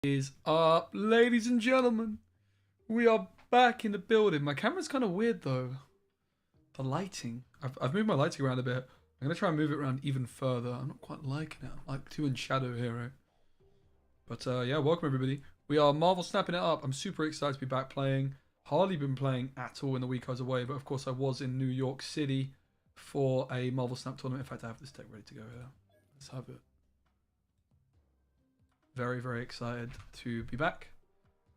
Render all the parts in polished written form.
Is up, ladies and gentlemen? We are back in the building. My camera's kind of weird though. The lighting. I've moved my lighting around a bit. I'm gonna try and move it around even further. I'm not quite liking it. I'm like too in shadow here, right? But yeah, welcome everybody. We are Marvel snapping it up. I'm super excited to be back playing. Hardly been playing at all in the week I was away, but of course I was in New York City for a Marvel Snap tournament. In fact, I have this deck ready to go here. Let's have it. Very, very excited to be back.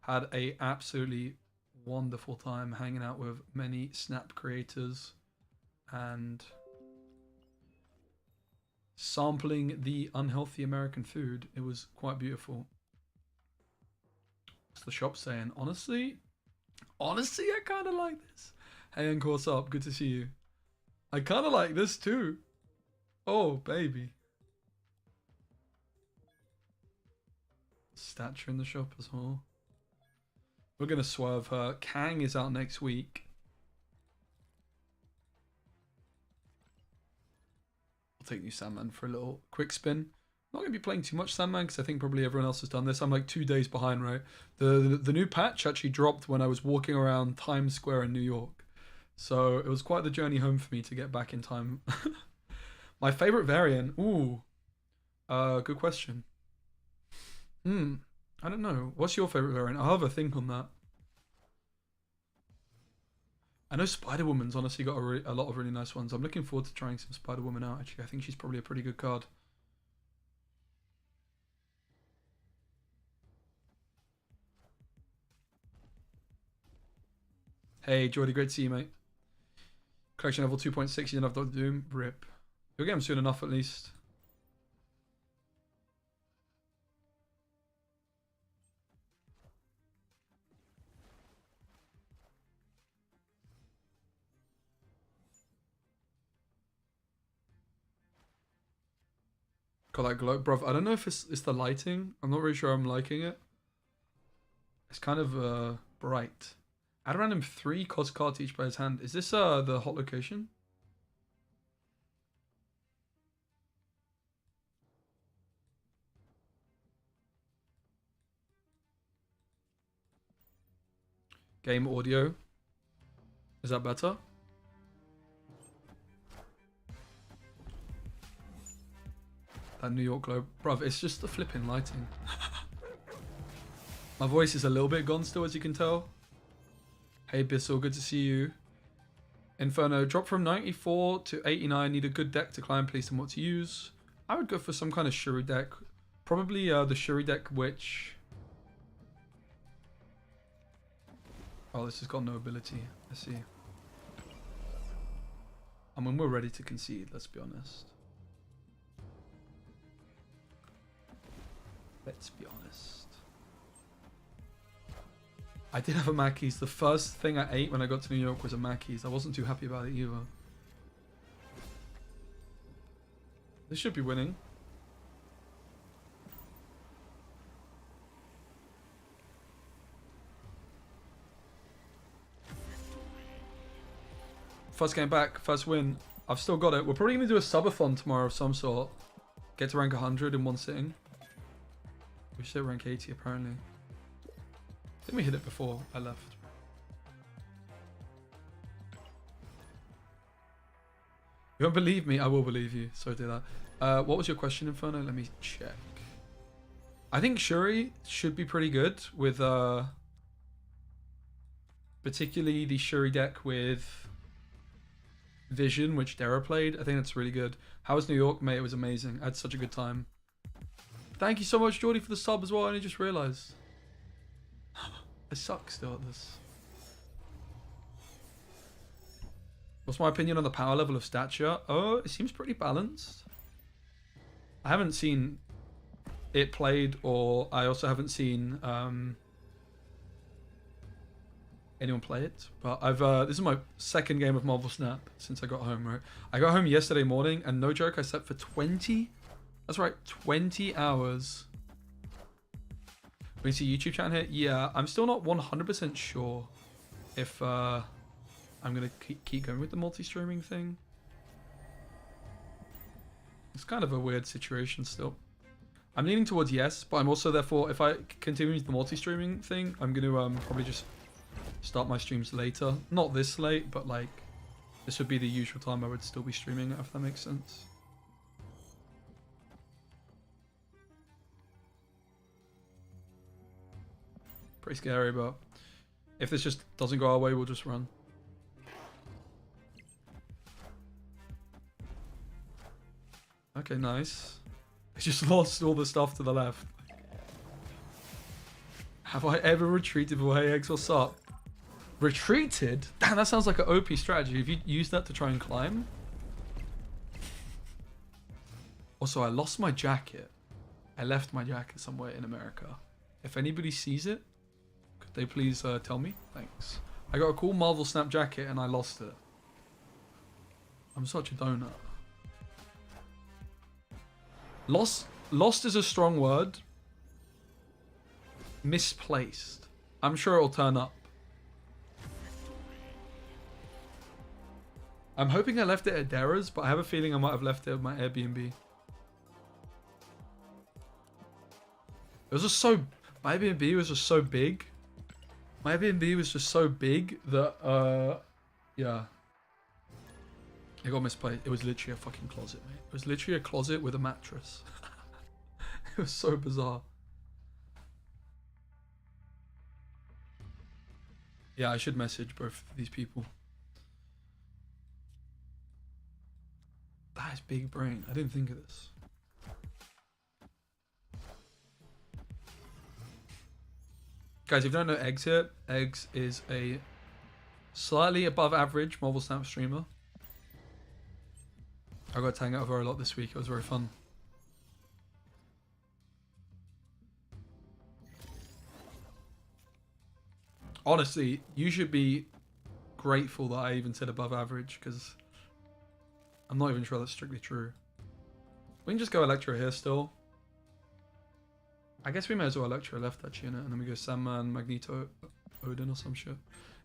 Had a absolutely wonderful time hanging out with many Snap creators and sampling the unhealthy American food. It was quite beautiful. What's the shop saying? Honestly, I kind of like this. Hey, and course up. Good to see you. I kind of like this too. Oh, baby. Stature in the shop as well. We're going to swerve her. Kang is out next week. I'll take new Sandman for a little quick spin. Not going to be playing too much Sandman because I think probably everyone else has done this. I'm like 2 days behind, right? The new patch actually dropped when I was walking around Times Square in New York. So it was quite the journey home for me to get back in time. My favorite variant? Ooh. Good question. I don't know. What's your favorite variant? I'll have a think on that. I know Spider-Woman's honestly got a lot of really nice ones. I'm looking forward to trying some Spider-Woman out, actually. I think she's probably a pretty good card. Hey, Jordy, great to see you, mate. Collection level 2.6, you didn't have Dr. Doom? Rip. You'll get him soon enough, at least. Got that glow, bro. I don't know if it's the lighting. I'm not really sure I'm liking it. It's kind of bright. Add a random 3 cost card to each player's hand. Is this the hot location? Game audio. Is that better? That New York globe. Bruv, it's just the flipping lighting. My voice is a little bit gone still, as you can tell. Hey Bissell, good to see you. Inferno, drop from 94 to 89. Need a good deck to climb, please, and what to use. I would go for some kind of Shuri deck. Probably the Shuri deck, which... Oh, this has got no ability. I see. I mean, we're ready to concede, let's be honest. Let's be honest. I did have a Mackey's. The first thing I ate when I got to New York was a Mackey's. I wasn't too happy about it either. This should be winning. First game back, first win. I've still got it. We're probably going to do a subathon tomorrow of some sort. Get to rank 100 in one sitting. We should hit rank 80 apparently. I think we hit it before I left. You won't believe me? I will believe you. So I did that. What was your question, Inferno? Let me check. I think Shuri should be pretty good with particularly the Shuri deck with Vision, which Dara played. I think that's really good. How was New York, mate? It was amazing. I had such a good time. Thank you so much, Jordy, for the sub as well. I only just realised. I suck still at this. What's my opinion on the power level of stature? Oh, it seems pretty balanced. I haven't seen it played, or I also haven't seen anyone play it. But I've this is my second game of Marvel Snap since I got home, right? I got home yesterday morning, and no joke, I slept for 20... That's right, 20 hours. We see YouTube chat here. Yeah, I'm still not 100% sure if I'm going to keep going with the multi-streaming thing. It's kind of a weird situation still. I'm leaning towards yes, but I'm also therefore, if I continue the multi-streaming thing, I'm going to probably just start my streams later. Not this late, but like this would be the usual time I would still be streaming, if that makes sense. Pretty scary, but if this just doesn't go our way, we'll just run. Okay, nice. I just lost all the stuff to the left. Have I ever retreated for hey eggs? What's up? Retreated? Damn, that sounds like an OP strategy. If you use that to try and climb. Also, I lost my jacket. I left my jacket somewhere in America. If anybody sees it, could they please tell me? Thanks. I got a cool Marvel Snap jacket and I lost it. I'm such a donut. Lost is a strong word. Misplaced. I'm sure it'll turn up. I'm hoping I left it at Dara's, but I have a feeling I might have left it at my Airbnb. It was just so... My Airbnb was just so big. My Airbnb was just so big that, yeah. It got misplaced. It was literally a fucking closet, mate. It was literally a closet with a mattress. It was so bizarre. Yeah, I should message both of these people. That is big brain. I didn't think of this. Guys, if you don't know Eggs here, Eggs is a slightly above average Marvel Snap streamer. I got to hang out with her a lot this week. It was very fun. Honestly, you should be grateful that I even said above average, because I'm not even sure that's strictly true. We can just go Electro here still. I guess we may as well Electro left actually in it, and then we go Sandman, Magneto, Odin or some shit.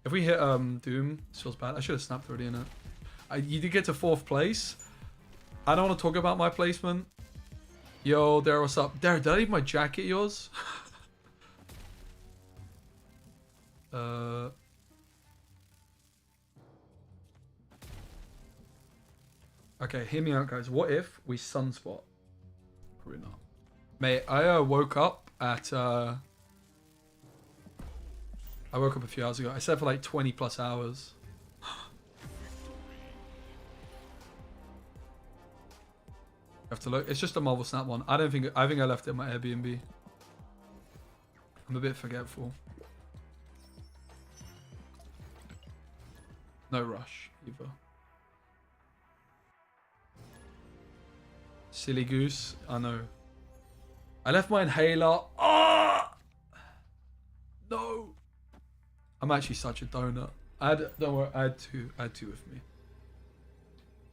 If we hit Doom, this feels bad. I should have snapped already in it. You did get to 4th place. I don't want to talk about my placement. Yo, Dara, what's up? Dara, did I leave my jacket yours? Okay, hear me out, guys. What if we sunspot? Probably not. Mate, I woke up at... I woke up a few hours ago. I slept for like 20 plus hours. Have to look. It's just a Marvel Snap one. I think I left it at my Airbnb. I'm a bit forgetful. No rush either. Silly goose. I know. I left my inhaler. Ah! No. I'm actually such a donut. Don't worry. I had two with me.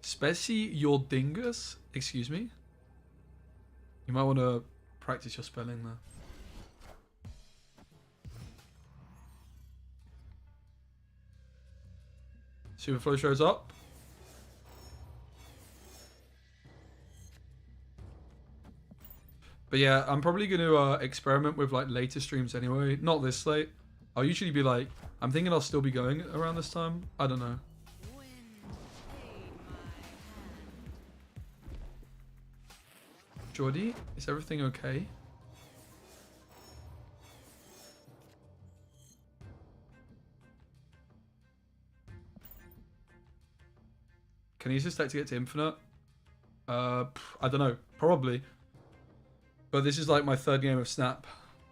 Speci, your dingus. Excuse me. You might want to practice your spelling there. Superflow shows up. But yeah, I'm probably going to experiment with like later streams anyway. Not this late. I'll usually be like, I'm thinking I'll still be going around this time. I don't know. Jordy, is everything okay? Can you use this deck to get to infinite? I don't know. Probably. But this is like my 3rd game of Snap.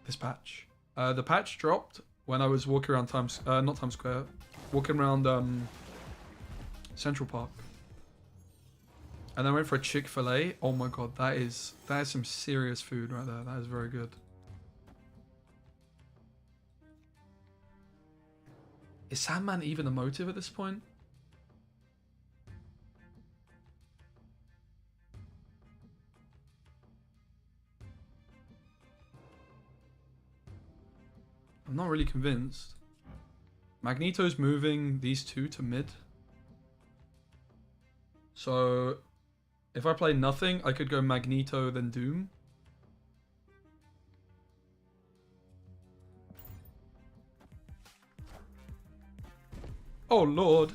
This patch. The patch dropped when I was walking around not Times Square. Walking around Central Park. And then I went for a Chick-fil-A. Oh my god, that is some serious food right there. That is very good. Is Sandman even a motive at this point? I'm not really convinced. Magneto's moving these two to mid. So if I play nothing, I could go Magneto then Doom. Oh, Lord.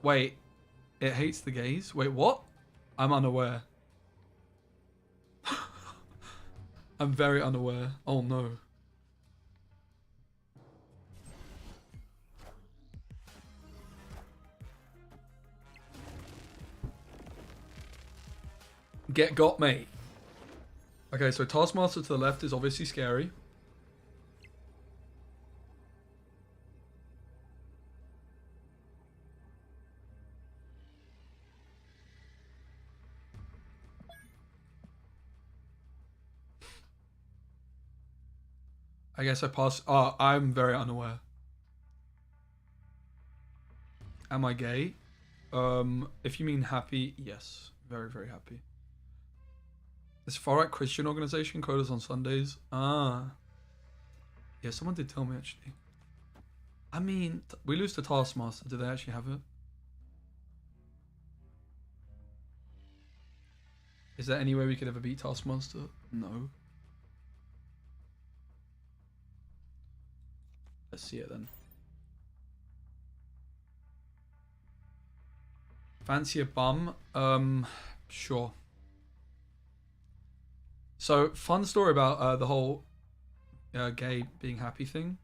Wait. It hates the gays? Wait, what? I'm unaware. I'm very unaware. Oh, no. Get got, mate. Okay, so Taskmaster to the left is obviously scary. I guess I pass. Oh, I'm very unaware. Am I gay? If you mean happy, yes. Very, very happy. This far-right Christian organization, Coders on Sundays. Ah. Yeah, someone did tell me, actually. I mean, we lose to Taskmaster. Do they actually have it? Is there any way we could ever beat Taskmaster? No. Let's see it then. Fancy a bum? Sure. So, fun story about the whole gay being happy thing.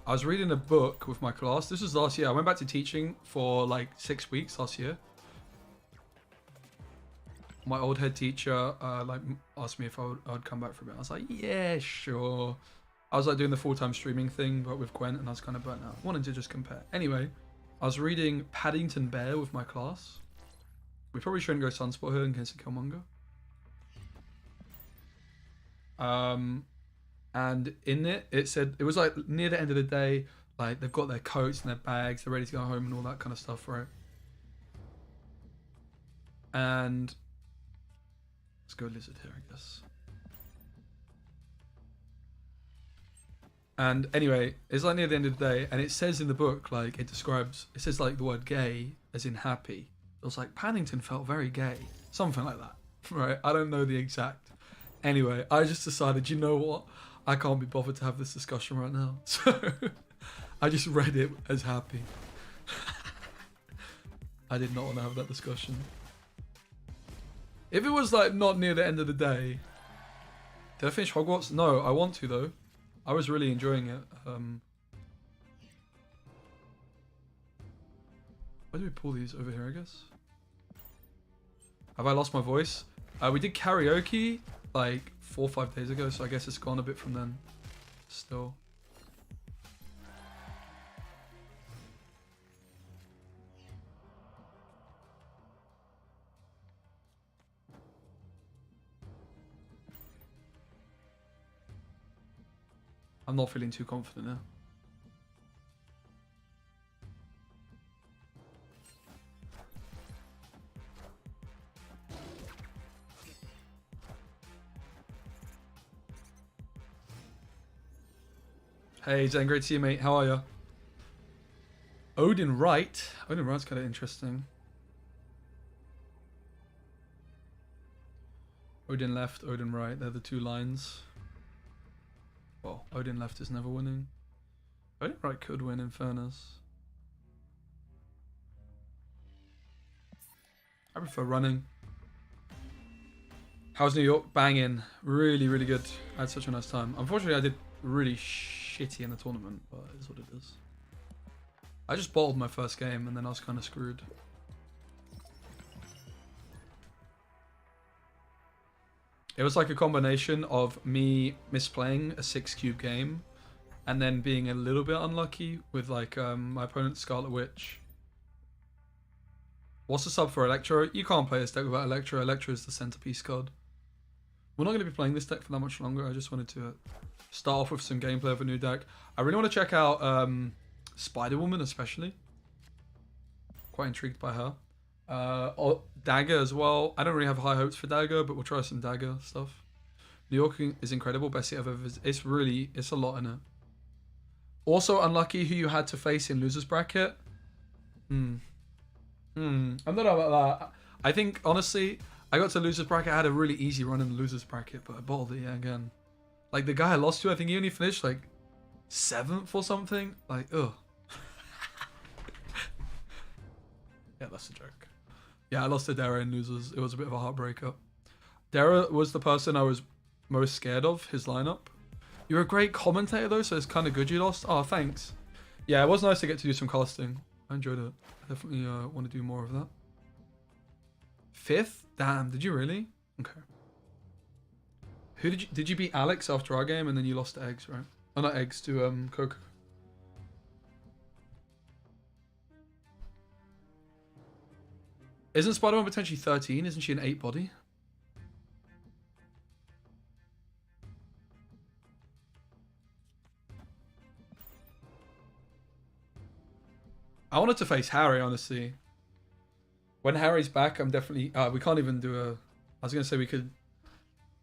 I was reading a book with my class. This was last year. I went back to teaching for like 6 weeks last year. My old head teacher like asked me if I'd come back for a bit. I was like, yeah, sure. I was like doing the full-time streaming thing, but with Gwent, and I was kind of burnt out. Wanted to just compare. Anyway, I was reading Paddington Bear with my class. We probably shouldn't go Sunspot here in case of Killmonger. And in it said, it was like near the end of the day, like they've got their coats and their bags, they're ready to go home and all that kind of stuff, right? And let's go lizard here, I guess. And anyway, it's like near the end of the day, and it says in the book, like it says like the word gay as in happy. It was like Paddington felt very gay, something like that, right? I don't know the exact. Anyway, I just decided, you know what? I can't be bothered to have this discussion right now. So I just read it as happy. I did not want to have that discussion. If it was like not near the end of the day. Did I finish Hogwarts? No, I want to though. I was really enjoying it. Where do we pull these over here, I guess? Have I lost my voice? We did karaoke like 4 or 5 days ago, so I guess it's gone a bit from then. Still. I'm not feeling too confident now. Hey Zen, great to see you, mate. How are you? Odin Wright. Odin Wright's kind of interesting. Odin left, Odin right. They're the two lines. Well, Odin left is never winning. Odin right could win in fairness. I prefer running. How's New York? Banging. Really, really good. I had such a nice time. Unfortunately, I did really shitty in the tournament, but it is what it is. I just bottled my first game and then I was kind of screwed. It was like a combination of me misplaying a 6-cube game and then being a little bit unlucky with like my opponent's Scarlet Witch. What's the sub for Electro? You can't play this deck without Electro. Electro is the centerpiece card. We're not going to be playing this deck for that much longer. I just wanted to start off with some gameplay of a new deck. I really want to check out Spider-Woman especially. Quite intrigued by her. Dagger as well. I don't really have high hopes for Dagger, but we'll try some Dagger stuff. New York is incredible. Best city I've ever visited. It's a lot in it. Also unlucky who you had to face in losers bracket. I don't know about that. I think, honestly, I got to losers bracket. I had a really easy run in the losers bracket, but I bottled it again. Like, the guy I lost to, I think he only finished, like, 7th or something. Like, ugh. Yeah, that's a joke. Yeah, I lost to Dara in losers. It was a bit of a heartbreaker. Dara was the person I was most scared of, his lineup. You're a great commentator, though, so it's kind of good you lost. Oh, thanks. Yeah, it was nice to get to do some casting. I enjoyed it. I definitely want to do more of that. 5th? Damn, did you really? Okay. Who did you beat Alex after our game and then you lost to Eggs, right? Oh, not Eggs, to Coco. Isn't Spider-Man potentially 13? Isn't she an 8 body? I wanted to face Harry, honestly. When Harry's back, I'm definitely... we can't even do a... I was going to say we could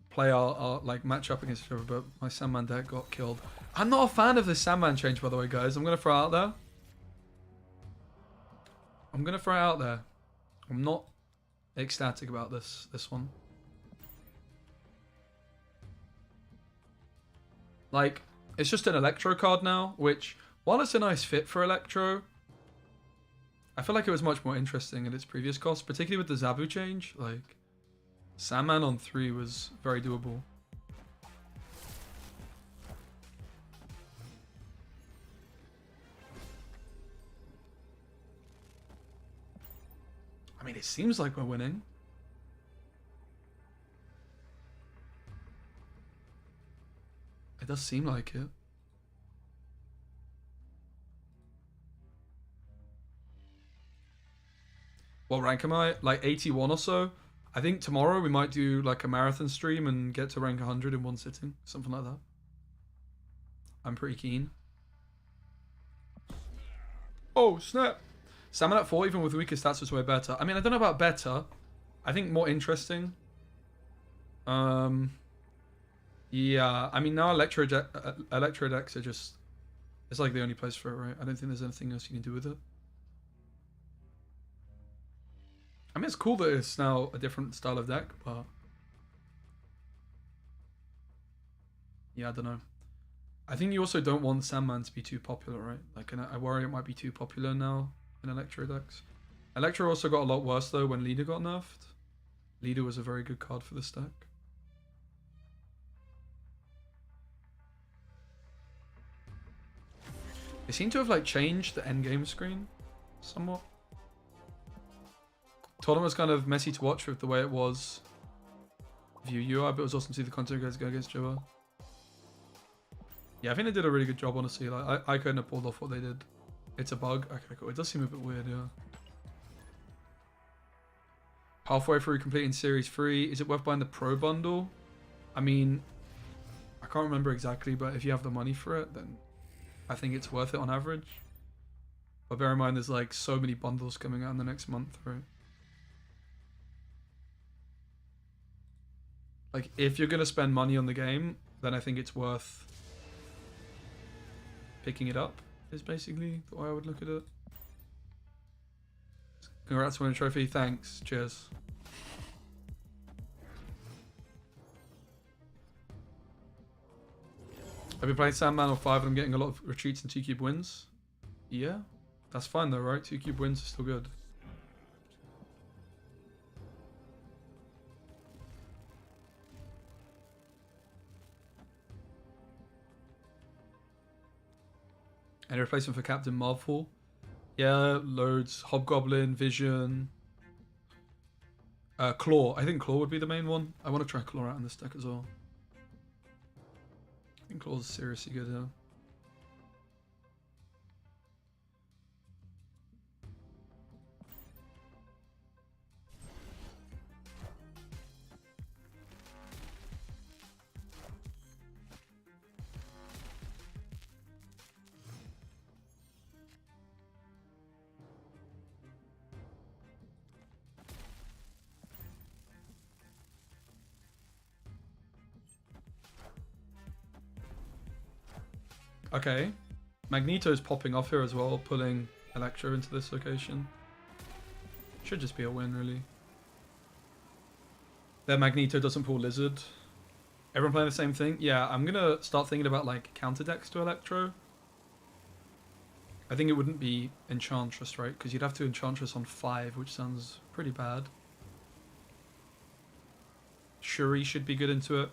play our like match up against each other, but my Sandman deck got killed. I'm not a fan of this Sandman change, by the way, guys. I'm going to throw it out there. I'm not ecstatic about this one. Like, it's just an Electro card now, which, while it's a nice fit for Electro, I feel like it was much more interesting in its previous cost, particularly with the Zabu change. Like, Sandman on 3 was very doable. I mean, it seems like we're winning. It does seem like it. What rank am I? Like 81 or so. I think tomorrow we might do like a marathon stream and get to rank 100 in one sitting. Something like that. I'm pretty keen. Oh, snap. Salmon at 4, even with weaker stats, was way better. I mean, I don't know about better. I think more interesting. Yeah, I mean, now Electro decks are just... It's like the only place for it, right? I don't think there's anything else you can do with it. I mean, it's cool that it's now a different style of deck, but... Yeah, I don't know. I think you also don't want Sandman to be too popular, right? Like, I worry it might be too popular now in Electro decks. Electro also got a lot worse, though, when Leader got nerfed. Leader was a very good card for this deck. They seem to have, like, changed the endgame screen somewhat. Tournament was kind of messy to watch with the way it was view UI, but it was awesome to see the content guys go against each other. Yeah, I think they did a really good job, honestly. Like, I couldn't have pulled off what they did. It's a bug. Okay, cool. It does seem a bit weird, yeah. Halfway through completing Series 3. Is it worth buying the Pro Bundle? I mean, I can't remember exactly, but if you have the money for it, then I think it's worth it on average. But bear in mind, there's like so many bundles coming out in the next month, right? Like, if you're going to spend money on the game, then I think it's worth picking it up, is basically the way I would look at it. Congrats on winning a trophy. Thanks. Cheers. I've been playing Sandman on 5 and I'm getting a lot of retreats and 2-cube wins. Yeah, that's fine though, right? 2-cube wins are still good. Any replacement for Captain Marvel? Yeah, loads. Hobgoblin, Vision, Claw. I think Claw would be the main one. I want to try Claw out in this deck as well. I think Claw's seriously good, yeah. Okay. Magneto's popping off here as well, pulling Electro into this location. Should just be a win, really. Their Magneto doesn't pull Lizard. Everyone playing the same thing? Yeah, I'm gonna start thinking about like counter decks to Electro. I think it wouldn't be Enchantress, right? Because you'd have to Enchantress on 5, which sounds pretty bad. Shuri should be good into it.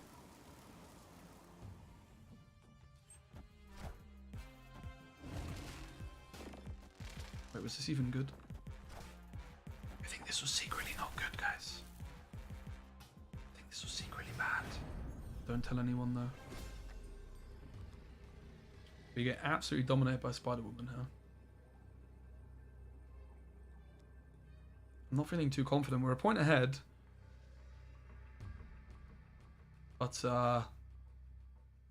Wait, was this even good? I think this was secretly not good, guys. I think this was secretly bad. Don't tell anyone, though. We get absolutely dominated by Spider-Woman here. I'm not feeling too confident. We're a point ahead. But,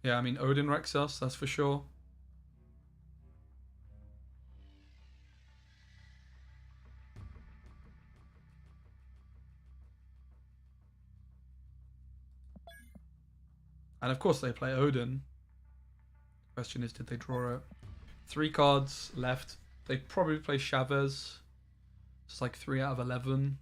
yeah, I mean, Odin wrecks us, that's for sure. And of course they play Odin. Question is, did they draw it? 3 cards left. They probably play Chavez. It's like 3 out of 11.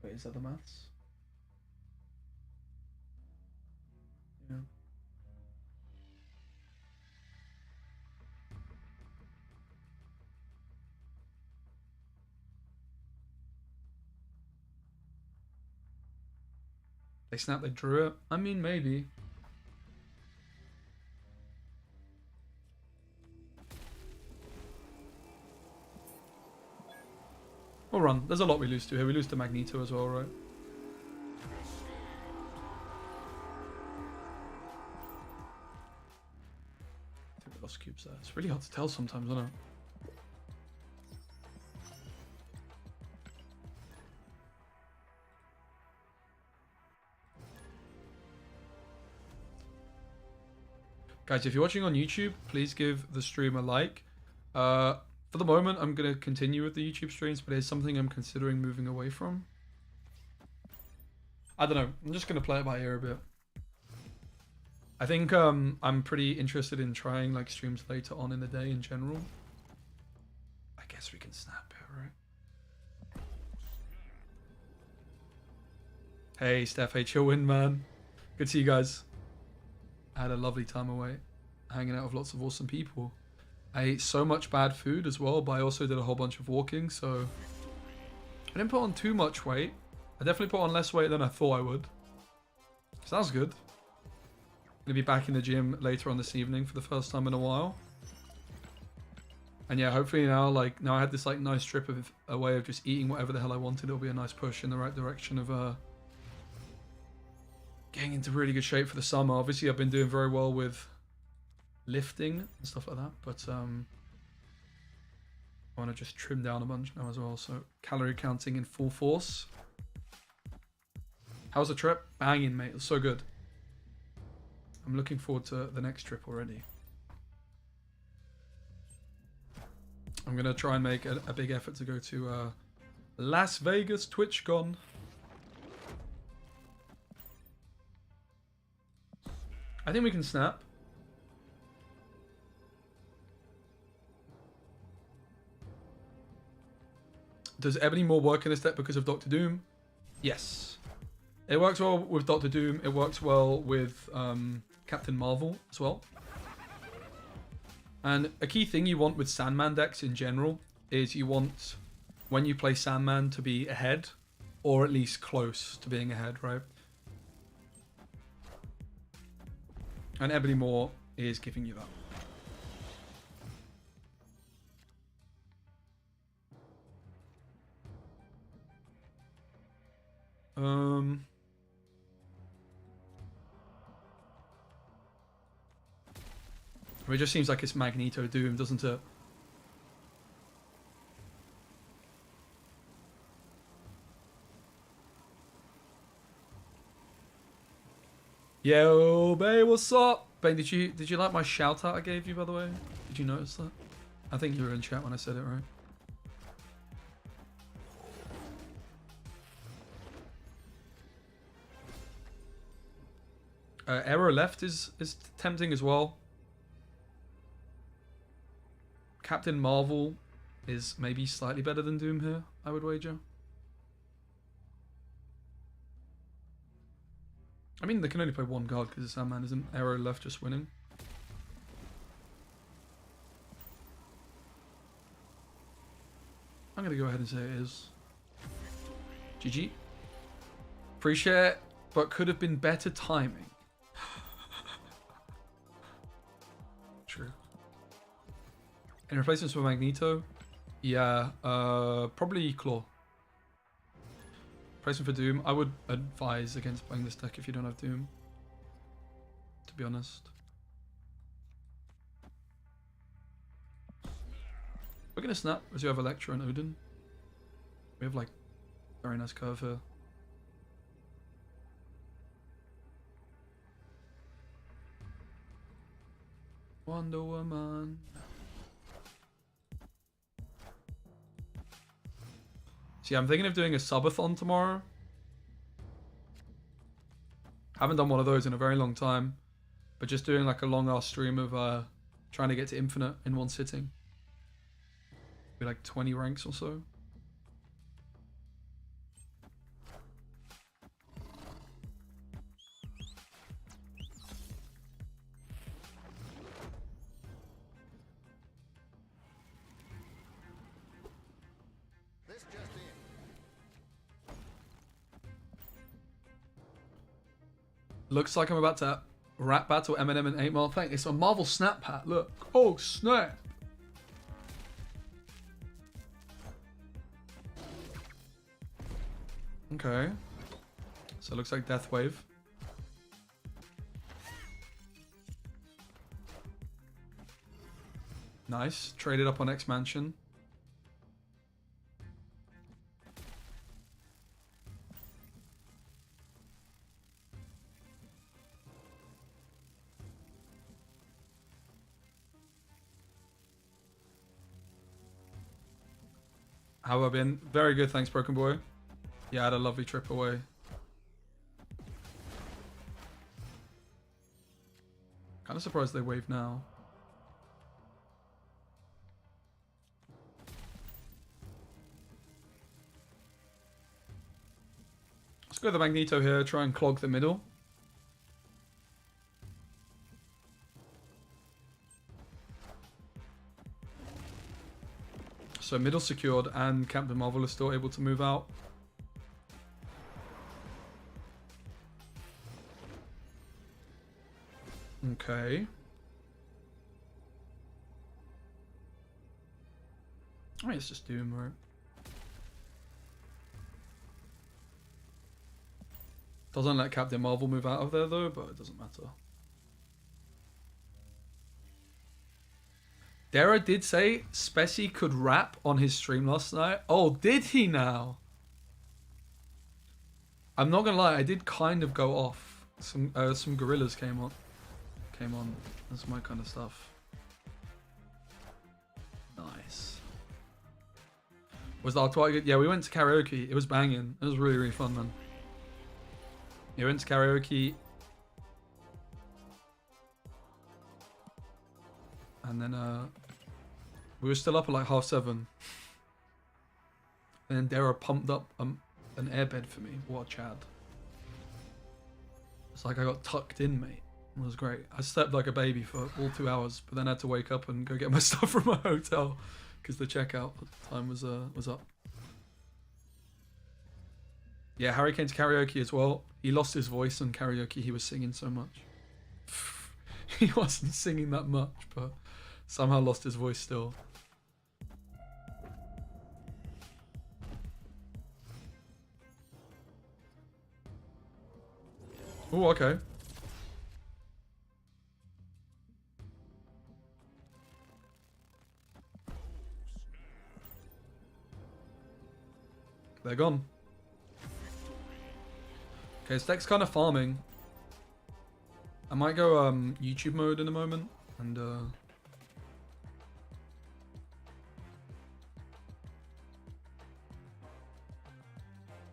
Wait, is that the maths? Yeah. They snapped, they drew it. I mean, maybe. We'll run. There's a lot we lose to here. We lose to Magneto as well, right? I think we lost cubes there. It's really hard to tell sometimes, isn't it? Guys, if you're watching on YouTube, please give the stream a like. For the moment, I'm going to continue with the YouTube streams, but it's something I'm considering moving away from. I don't know. I'm just going to play it by ear a bit. I think I'm pretty interested in trying like streams later on in the day in general. I guess we can snap it, right? Hey, Steph. Hey, chill win, man. Good to see you guys. I had a lovely time away, hanging out with lots of awesome people. I ate so much bad food as well, but I also did a whole bunch of walking, so I didn't put on too much weight. I definitely put on less weight than I thought I would. Sounds good. Gonna be back in the gym later on this evening for the first time in a while. And yeah, hopefully now I had this like nice trip of a way of just eating whatever the hell I wanted. It'll be a nice push in the right direction of getting into really good shape for the summer. Obviously, I've been doing very well with lifting and stuff like that, but I want to just trim down a bunch now as well. So calorie counting in full force. How's the trip? Banging, mate. It's so good. I'm looking forward to the next trip already. I'm gonna try and make a big effort to go to Las Vegas TwitchCon. I think we can snap. Does Ebony more work in this deck because of Doctor Doom? Yes. It works well with Doctor Doom. It works well with Captain Marvel as well. And a key thing you want with Sandman decks in general is you want, when you play Sandman, to be ahead, or at least close to being ahead, right? And Ebony Moore is giving you that. It just seems like it's Magneto Doom, doesn't it? Yo, babe, what's up? Babe, did you like my shout out I gave you, by the way? Did you notice that? I think you were in chat when I said it, right? Arrow left is tempting as well. Captain Marvel is maybe slightly better than Doom here, I would wager. I mean, they can only play one guard because Sandman isn't. Arrow left just winning. I'm going to go ahead and say it is. GG. Appreciate it, but could have been better timing. True. Any replacements for Magneto? Yeah, probably Claw. Replacement for Doom. I would advise against playing this deck if you don't have Doom, to be honest. We're going to snap as you have Elektra and Odin. We have like very nice curve here. Wonder Woman. So yeah, I'm thinking of doing a subathon tomorrow. Haven't done one of those in a very long time, but just doing like a long ass stream of trying to get to infinite in one sitting. Be like 20 ranks or so. Looks like I'm about to rap battle Eminem and 8 Mile. Thank you. It's a Marvel Snap hat. Look. Oh, snap. Okay. So it looks like Death Wave. Nice. Traded up on X Mansion. How have I been? Very good, thanks, Broken Boy. Yeah, I had a lovely trip away. Kind of surprised they wave now. Let's go with the Magneto here, try and clog the middle. So middle secured and Captain Marvel is still able to move out. Okay. I mean, it's just Doom, right? Doesn't let Captain Marvel move out of there though, but it doesn't matter. Dara did say Speci could rap on his stream last night. Oh, did he now? I'm not gonna lie, I did kind of go off. Some gorillas came on. That's my kind of stuff. Nice. Was that quite good? Yeah, we went to karaoke. It was banging. It was really, really fun, man. Yeah, we went to karaoke. And then we were still up at like 7:30. And then Dara pumped up an airbed for me. What a Chad. It's like I got tucked in, mate. It was great. I slept like a baby for all 2 hours, but then I had to wake up and go get my stuff from my hotel because the checkout time was up. Yeah, Harry came to karaoke as well. He lost his voice on karaoke. He was singing so much. He wasn't singing that much, but somehow lost his voice still. Oh, okay. They're gone. Okay, this deck's kind of farming. I might go YouTube mode in a moment and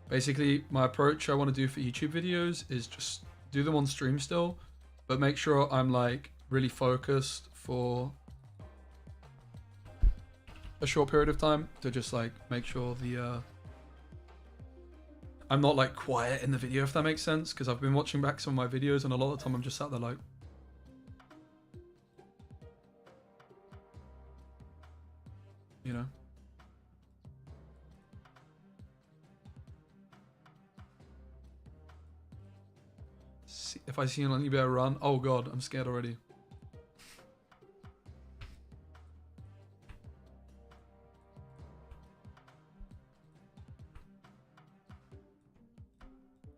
basically my approach I want to do for YouTube videos is just do them on stream still, but make sure I'm like really focused for a short period of time to just like make sure the I'm not like quiet in the video, if that makes sense, because I've been watching back some of my videos and a lot of the time I'm just sat there like, you know. See, if I see an eBay run, oh god, I'm scared already.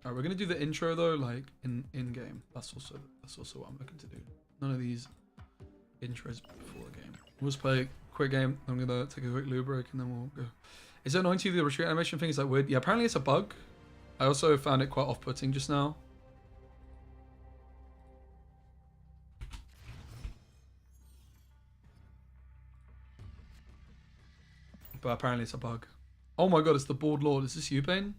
Alright, we're gonna do the intro though, like in game. That's also what I'm looking to do. None of these intros before the game. We'll just play a quick game. I'm gonna take a quick loo break and then we'll go. Is it annoying to you the retreat animation thing is like weird? Yeah, apparently it's a bug. I also found it quite off-putting just now. But apparently it's a bug. Oh my god, it's the Bald Lord. Is this you, Bane?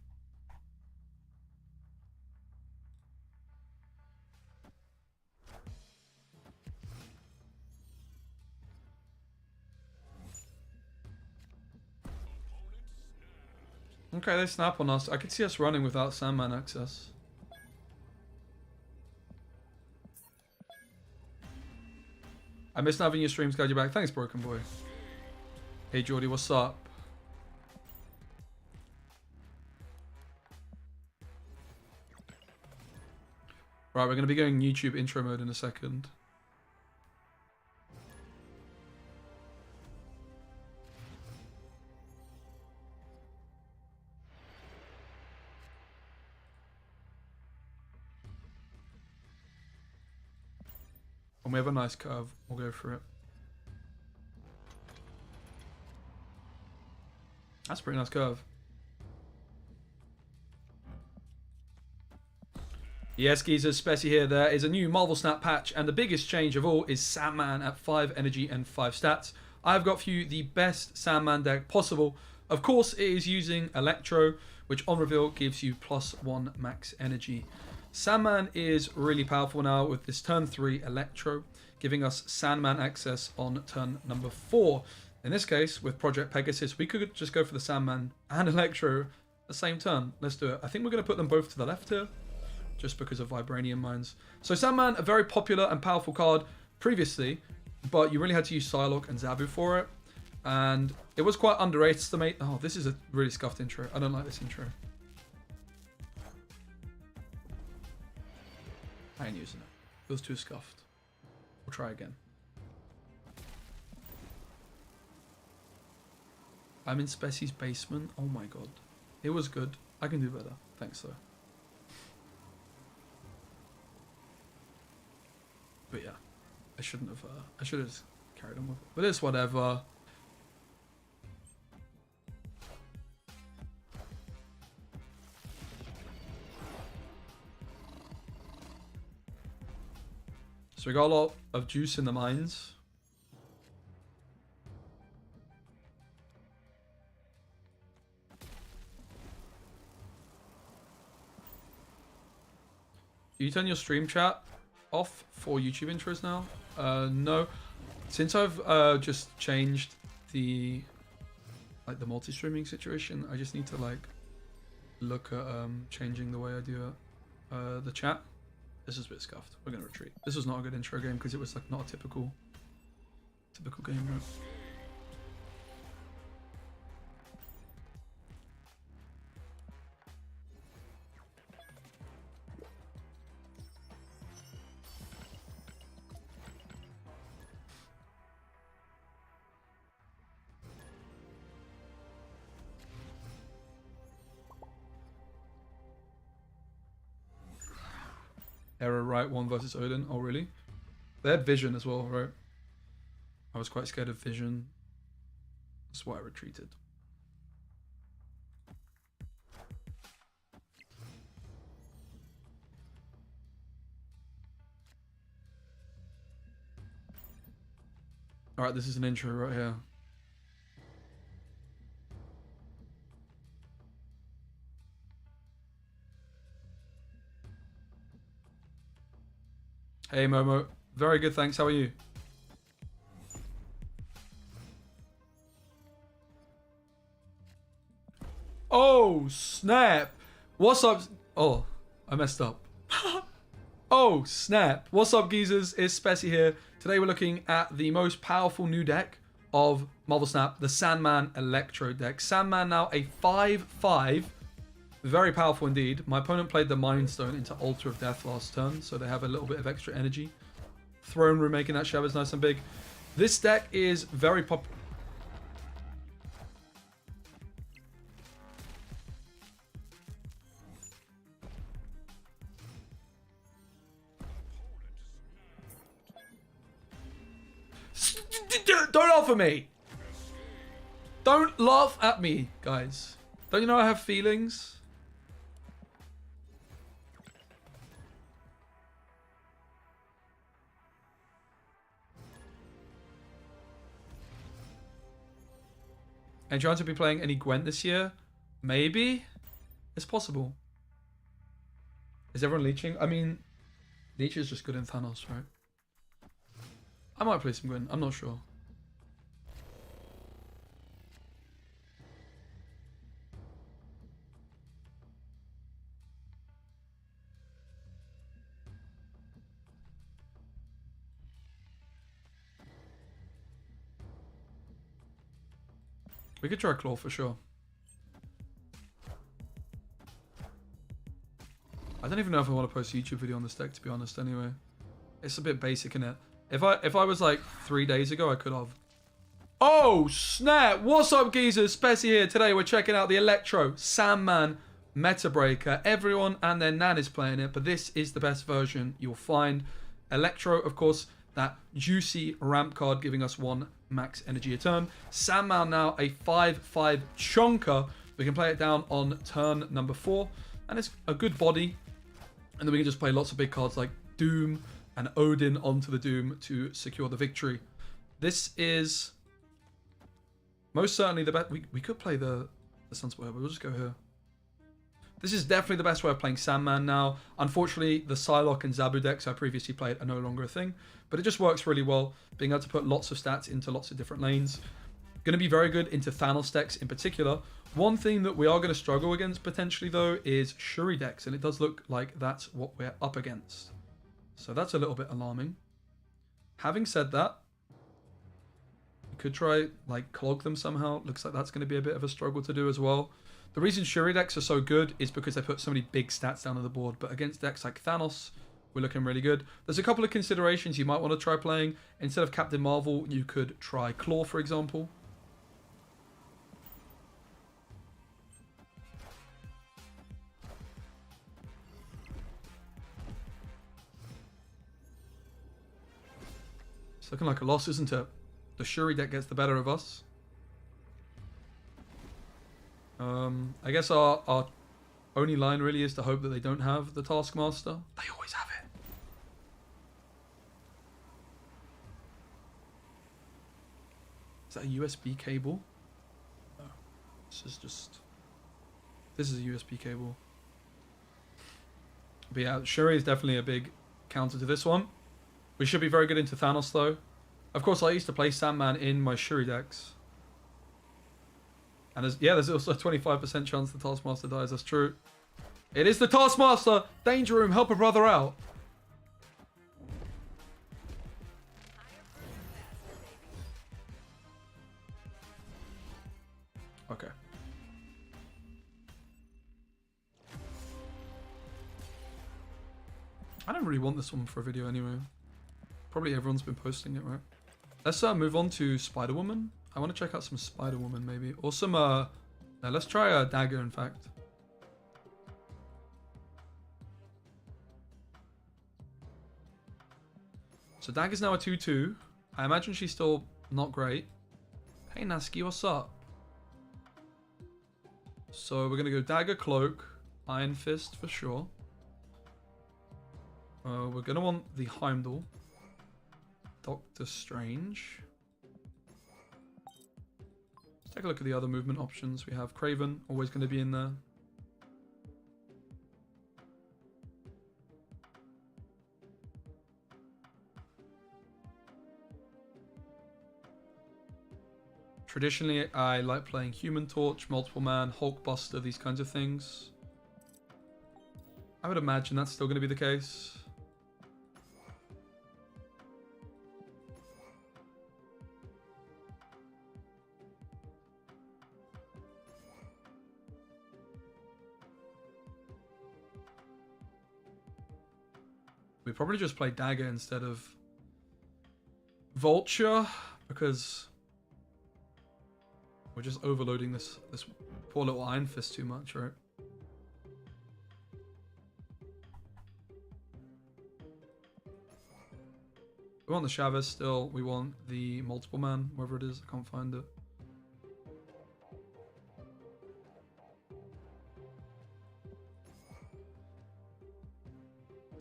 Okay, they snap on us. I could see us running without Sandman access. I miss having your streams, glad you're back. Thanks, Broken Boy. Hey, Jordy, what's up? Right, we're going to be going YouTube intro mode in a second. And we have a nice curve. We'll go for it. That's a pretty nice curve. Yes, Geezer, Speci here. There is a new Marvel Snap patch, and the biggest change of all is Sandman at 5 energy and 5 stats. I've got for you the best Sandman deck possible. Of course, it is using Electro, which on reveal gives you +1 max energy. Sandman is really powerful now with this turn 3 Electro, giving us Sandman access on turn number 4. In this case, with Project Pegasus, we could just go for the Sandman and Electro the same turn. Let's do it. I think we're going to put them both to the left here, just because of Vibranium Mines. So Sandman, a very popular and powerful card previously, but you really had to use Psylocke and Zabu for it. And it was quite underestimated. Oh, this is a really scuffed intro. I don't like this intro. I ain't using it. It was too scuffed. We'll try again. I'm in Speci's basement. Oh my god. It was good. I can do better. Thanks though. But yeah, I shouldn't have. I should have carried on with it. But it's whatever. So we got a lot of juice in the mines. Do you turn your stream chat off for YouTube intros now? No. Since I've just changed the multi-streaming situation, I just need to like look at changing the way I do the chat. This is a bit scuffed. We're gonna retreat. This was not a good intro game because it was like not a typical game, right? Error right 1 versus Odin. Oh really? They had vision as well, right? I was quite scared of vision. That's why I retreated. Alright, this is an intro right here. Hey, Momo. Very good, thanks. How are you? Oh, snap. What's up? Oh, I messed up. Oh, snap. What's up, geezers? It's Speci here. Today we're looking at the most powerful new deck of Marvel Snap, the Sandman Electro deck. Sandman now a 5/5. Very powerful indeed. My opponent played the Mind Stone into Altar of Death last turn, so they have a little bit of extra energy. Throne Room making that Shabbos nice and big. This deck is very popular. Don't laugh at me! Don't laugh at me, guys. Don't you know I have feelings? And trying to be playing any Gwent this year? Maybe? It's possible. Is everyone leeching? I mean, Leech is just good in Thanos, right? I might play some Gwent, I'm not sure. We could try Claw for sure. I don't even know if I want to post a YouTube video on this deck, to be honest, anyway. It's a bit basic, innit? If I was like 3 days ago, I could have. Oh, snap! What's up, geezers? Speci here. Today we're checking out the Electro Sandman Meta Breaker. Everyone and their nan is playing it, but this is the best version you'll find. Electro, of course, that juicy ramp card giving us 1 max energy a turn. Sandman now a 5/5 chonker. We can play it down on turn number 4, and it's a good body. And then we can just play lots of big cards like Doom and Odin onto the Doom to secure the victory. This is most certainly the best. We could play the Sunspot, but we'll just go here. This is definitely the best way of playing Sandman now. Unfortunately, the Psylocke and Zabu decks I previously played are no longer a thing, but it just works really well, being able to put lots of stats into lots of different lanes. Going to be very good into Thanos decks in particular. One thing that we are going to struggle against potentially, though, is Shuri decks, and it does look like that's what we're up against. So that's a little bit alarming. Having said that, we could try, like, Clog them somehow. Looks like that's going to be a bit of a struggle to do as well. The reason Shuri decks are so good is because they put so many big stats down on the board, but against decks like Thanos, we're looking really good. There's a couple of considerations you might want to try playing. Instead of Captain Marvel, you could try Claw, for example. It's looking like a loss, isn't it? The Shuri deck gets the better of us. I guess our only line really is to hope that they don't have the Taskmaster. They always have it. Is that a USB cable? No. This is a USB cable. But yeah, Shuri is definitely a big counter to this one. We should be very good into Thanos, though. Of course, I used to play Sandman in my Shuri decks. And there's also a 25% chance the Taskmaster dies. That's true. It is the Taskmaster! Danger Room, help a brother out. Okay. I don't really want this one for a video anyway. Probably everyone's been posting it, right? Let's move on to Spider-Woman. I want to check out some Spider-Woman maybe. Or some, no, let's try a Dagger, in fact. So Dagger's now a 2/2. I imagine she's still not great. Hey Nasky, what's up? So we're going to go Dagger, Cloak, Iron Fist for sure. We're going to want the Heimdall. Doctor Strange. Let's take a look at the other movement options. We have Kraven, always going to be in there. Traditionally, I like playing Human Torch, Multiple Man, Hulkbuster, these kinds of things. I would imagine that's still going to be the case. We probably just play Dagger instead of Vulture, because we're just overloading this poor little Iron Fist too much, right? We want the Chavez still. We want the Multiple Man, wherever it is. I can't find it.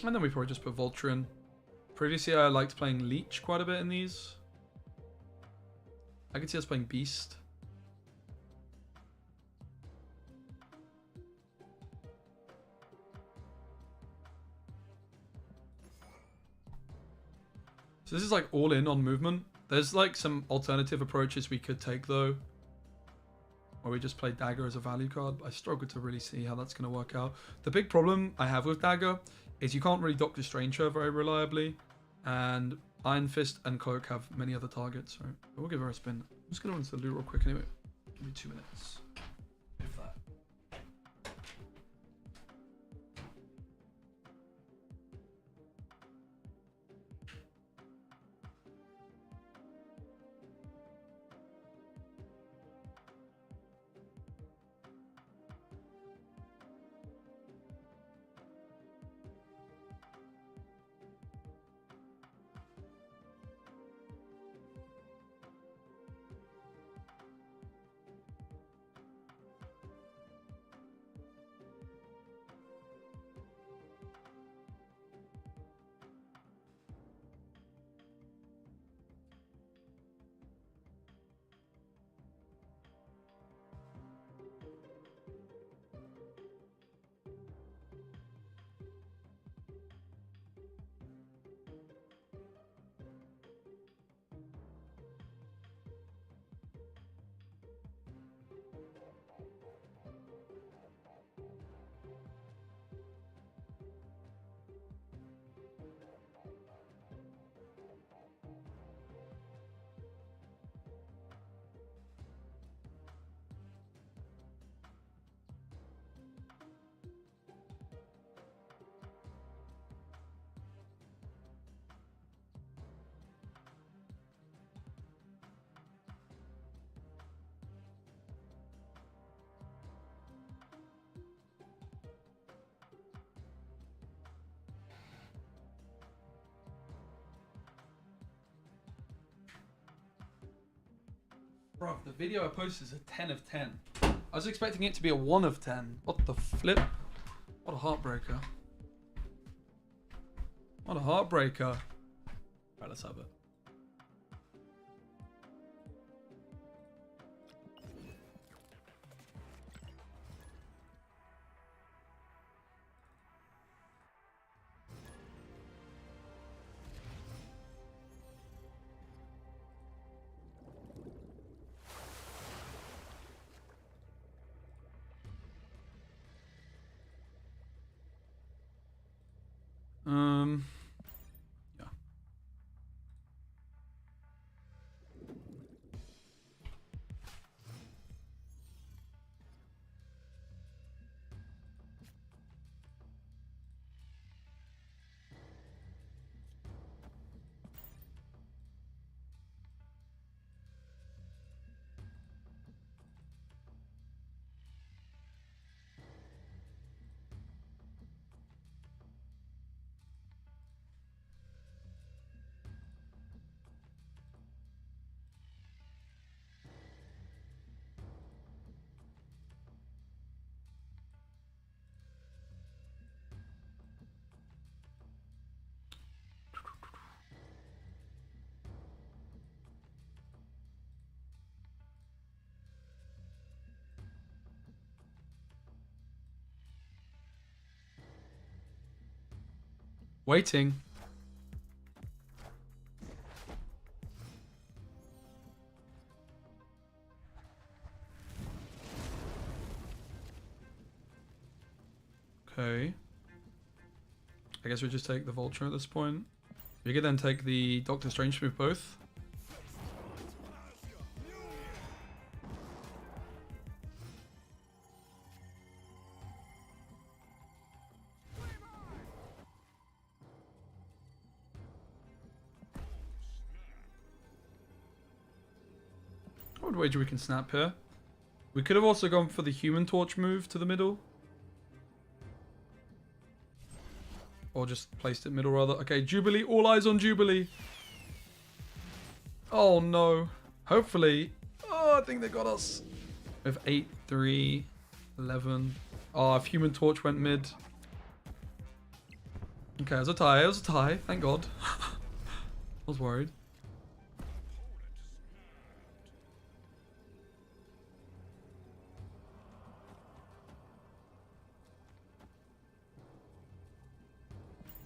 And then we probably just put Vulture in. Previously, I liked playing Leech quite a bit in these. I could see us playing Beast. So this is like all in on movement. There's like some alternative approaches we could take though. Or we just play Dagger as a value card. I struggle to really see how that's going to work out. The big problem I have with Dagger is you can't really Doctor Strange her very reliably. And Iron Fist and Cloak have many other targets. Right? We'll give her a spin. I'm just going to run to the loot real quick anyway. Give me 2 minutes. If that. Bro, the video I posted is a 10 of 10. I was expecting it to be a 1 of 10. What the flip? What a heartbreaker. What a heartbreaker. Right, let's have it. Yeah. Waiting. I guess we just take the Vulture at this point. We could then take the Doctor Strange move both. I would wager we can snap here. We could have also gone for the Human Torch move to the middle. Or just placed it middle rather. Okay, Jubilee. All eyes on Jubilee. Oh no. Hopefully. Oh, I think they got us. We have 8, 3, 11. Oh, if Human Torch went mid. Okay, it was a tie. It was a tie. Thank God. I was worried.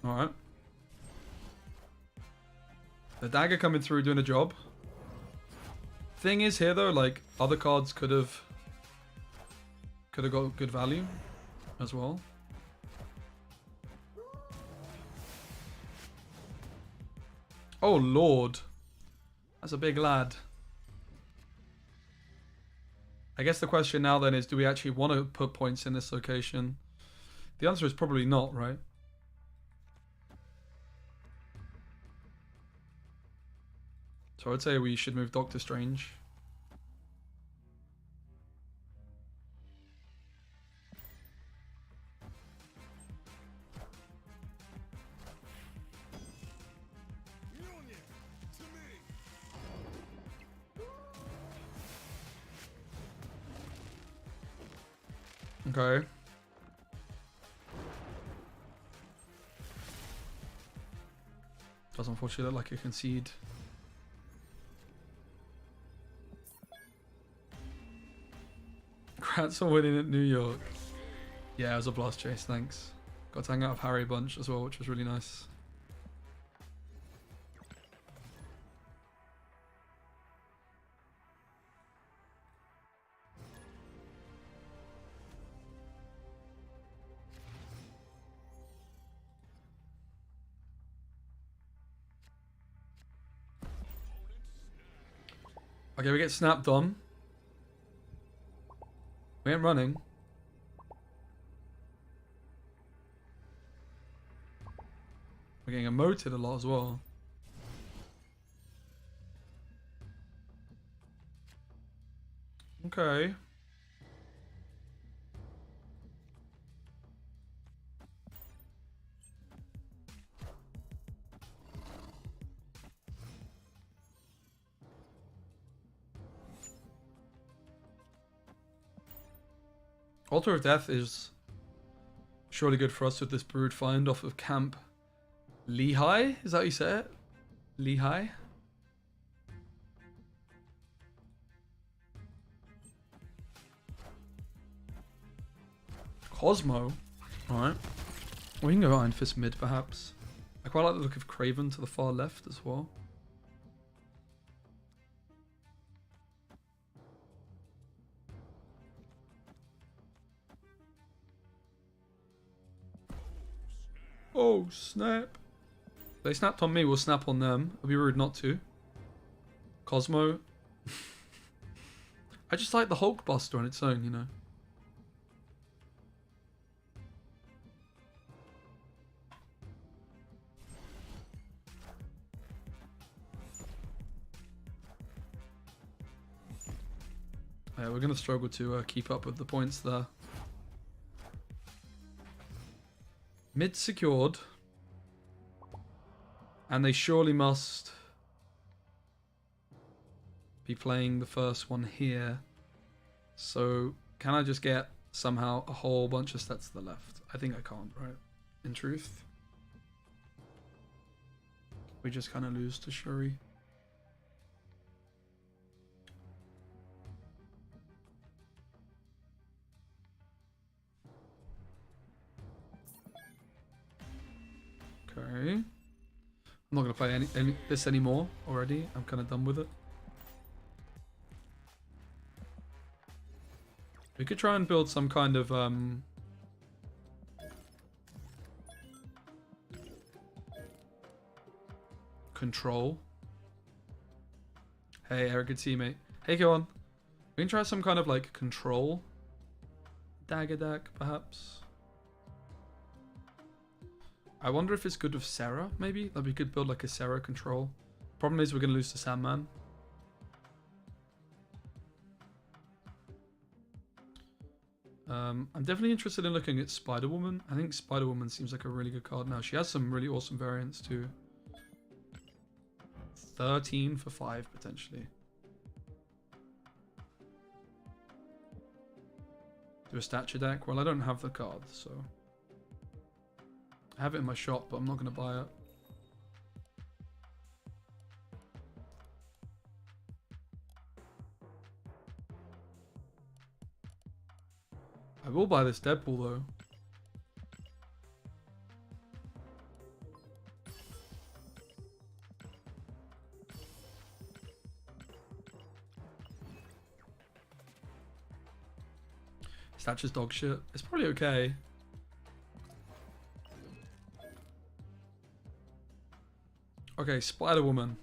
Alright. The dagger coming through doing a job. Thing is here though, like other cards could have got good value as well. Oh lord. That's a big lad. I guess the question now then is, do we actually want to put points in this location? The answer is probably not, right? So I'd say we should move Doctor Strange. Okay. Does unfortunately look like a concede. Congrats on winning at New York. Yeah, it was a blast chase, thanks. Got to hang out with Harry a bunch as well, which was really nice. Okay, we get snapped on. We ain't running. We're getting emoted a lot as well. Okay. Altar of Death is surely good for us with this Brood find off of Camp Lehigh. Is that how you say it? Lehigh? Cosmo. Alright. We can go Iron Fist mid perhaps. I quite like the look of Craven to the far left as well. Oh, snap. They snapped on me, we'll snap on them. It'll be rude not to. Cosmo. I just like the Hulk Buster on its own, you know. Yeah, we're going to struggle to keep up with the points there. Mid secured. And they surely must be playing the first one here. So can I just get somehow a whole bunch of stats to the left? I think I can't, right? In truth. We just kind of lose to Shuri. Okay. I'm not going to play this anymore already. I'm kind of done with it. We could try and build some kind of control. Hey, Eric, good to see you, mate. Hey, go on. We can try some kind of like control dagger deck, perhaps. I wonder if it's good with Sarah, maybe? Like we could build like a Sarah control. Problem is we're going to lose to Sandman. I'm definitely interested in looking at Spider-Woman. I think Spider-Woman seems like a really good card now. She has some really awesome variants too. 13 for 5 potentially. Do a statue deck? Well, I don't have the card, so... I have it in my shop, but I'm not going to buy it. I will buy this Deadpool though. Statue's dog shit. It's probably okay. Okay, Spider-Woman.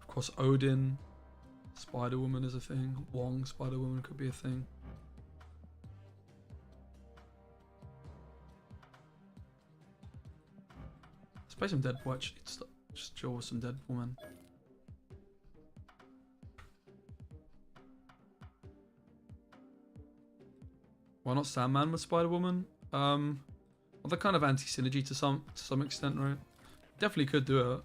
Of course, Odin. Spider-Woman is a thing. Wong Spider-Woman could be a thing. Let's play some Deadpool actually. Just chill with some Deadpool, man. Why not Sandman with Spider-Woman? Well, they're kind of anti-synergy to some extent, right? Definitely could do it.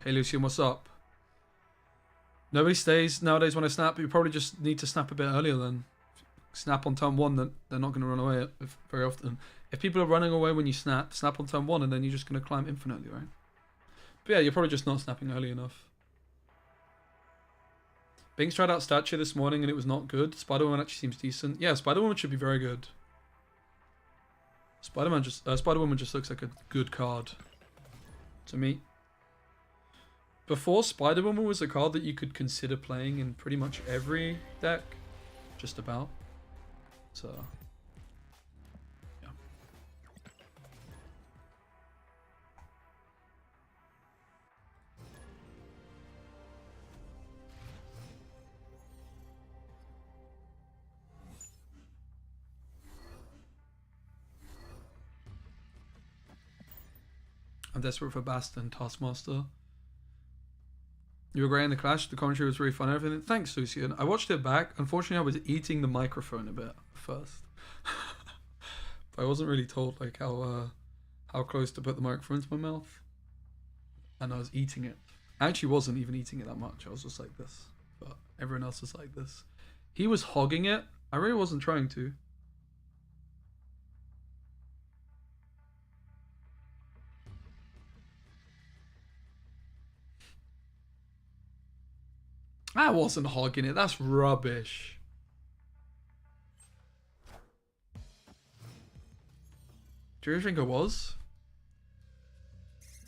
Hey Lucian, what's up? Nobody stays nowadays when I snap, but you probably just need to snap a bit earlier then. Snap on turn 1, then they're not going to run away very often. If people are running away when you snap on turn 1 and then you're just going to climb infinitely, right? But yeah, you're probably just not snapping early enough. Binks tried out Statue this morning and it was not good. Spider-Woman actually seems decent. Yeah, Spider-Woman should be very good. Spider-Woman just looks like a good card to me. Before, Spider-Woman was a card that you could consider playing in pretty much every deck. Just about. So, yeah. I'm desperate for Bast and Taskmaster. You were great in the Clash. The commentary was really fun and everything. Thanks, Lucian. I watched it back. Unfortunately, I was eating the microphone a bit first. But I wasn't really told like how close to put the microphone to my mouth. And I was eating it. I actually wasn't even eating it that much. I was just like this. But everyone else was like this. He was hogging it. I really wasn't trying to. I wasn't hogging it. That's rubbish. Do you really think I was?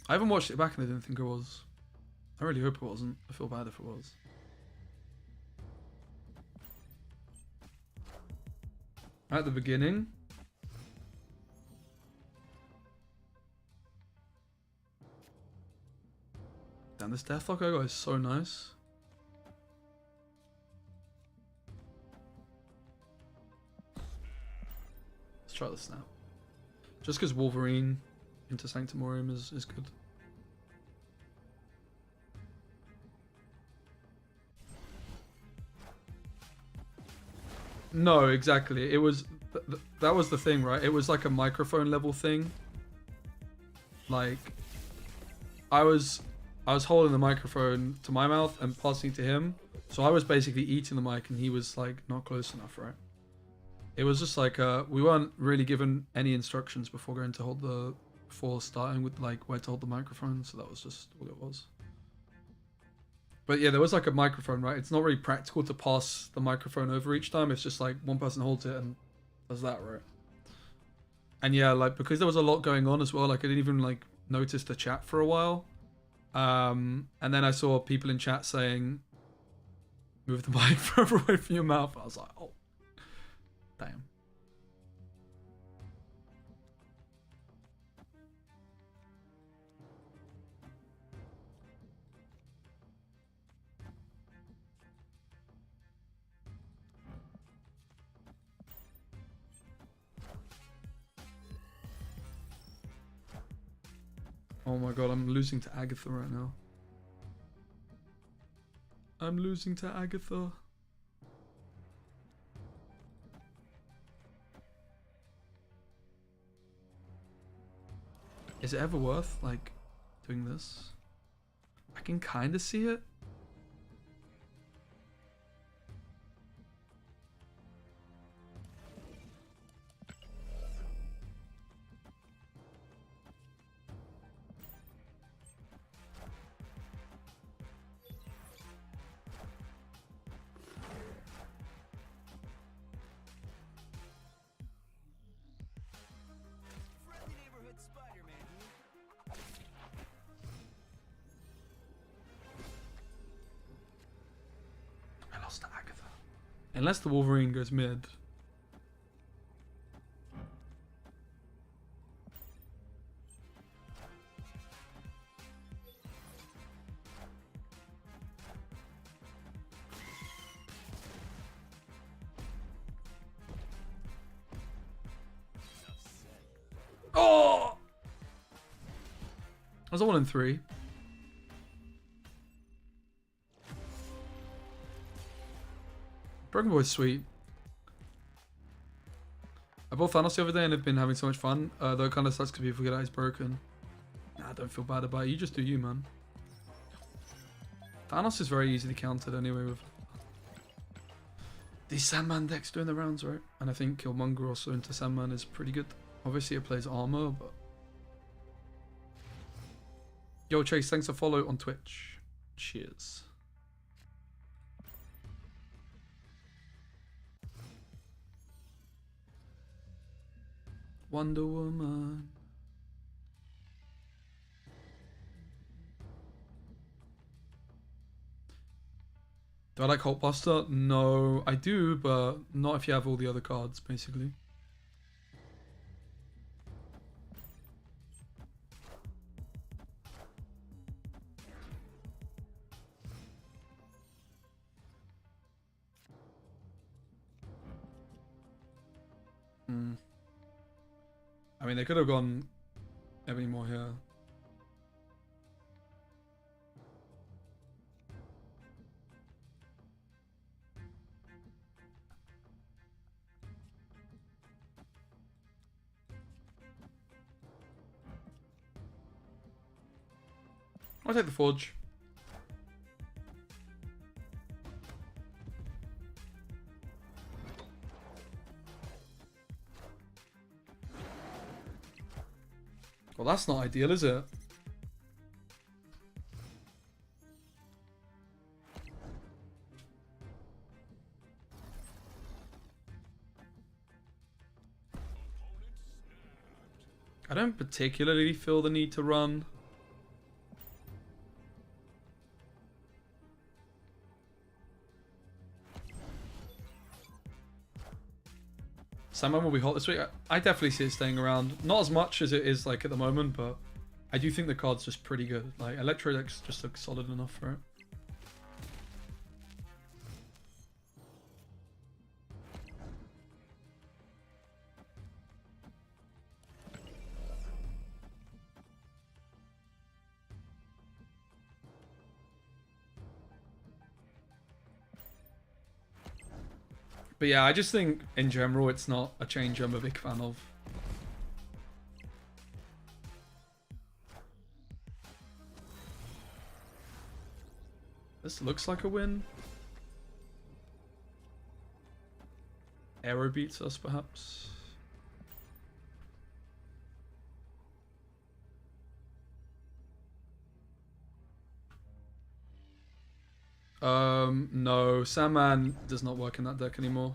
I haven't watched it back and I didn't think I was. I really hope it wasn't. I feel bad if it was. At the beginning. Damn, this Deathlock I got is so nice. Try the snap. Just because Wolverine into Sanctimorium is good. No, exactly. It was that was the thing, right? It was like a microphone level thing. Like I was holding the microphone to my mouth and passing it to him. So I was basically eating the mic and he was like not close enough, right? It was just like we weren't really given any instructions before starting with like where to hold the microphone, so that was just all it was. But yeah, there was like a microphone, right? It's not really practical to pass the microphone over each time. It's just like one person holds it and Does that right. And yeah, like, because there was a lot going on as well, like, I didn't even, like, notice the chat for a while. And then I saw people in chat saying, move the mic further away from your mouth. I was like, oh, damn. Oh my god, I'm losing to Agatha right now. I'm losing to Agatha. Is it ever worth, like, doing this? I can kind of see it. I lost to Agatha. Unless the Wolverine goes mid. Oh! I was a 1 in 3. Broken Boy's sweet. I bought Thanos the other day and have been having so much fun. Though it kind of sucks because people forget that he's broken. Nah, don't feel bad about it. You just do you, man. Thanos is very easily countered anyway with these Sandman decks doing the rounds, right? And I think Killmonger also into Sandman is pretty good. Obviously it plays armor, but... Yo, Chase, thanks for follow on Twitch. Cheers. Wonder Woman. Do I like Hulkbuster? No, I do, but not if you have all the other cards, basically. I mean, they could have gone any more here. I'll take the Forge. Well, that's not ideal, is it? I don't particularly feel the need to run. Sandman will be hot this week. I definitely see it staying around. Not as much as it is like at the moment, but I do think the card's just pretty good. Like Electrodex just looks solid enough for it. But yeah, I just think in general it's not a change I'm a big fan of. This looks like a win. Arrow beats us, perhaps. No, Sandman does not work in that deck anymore.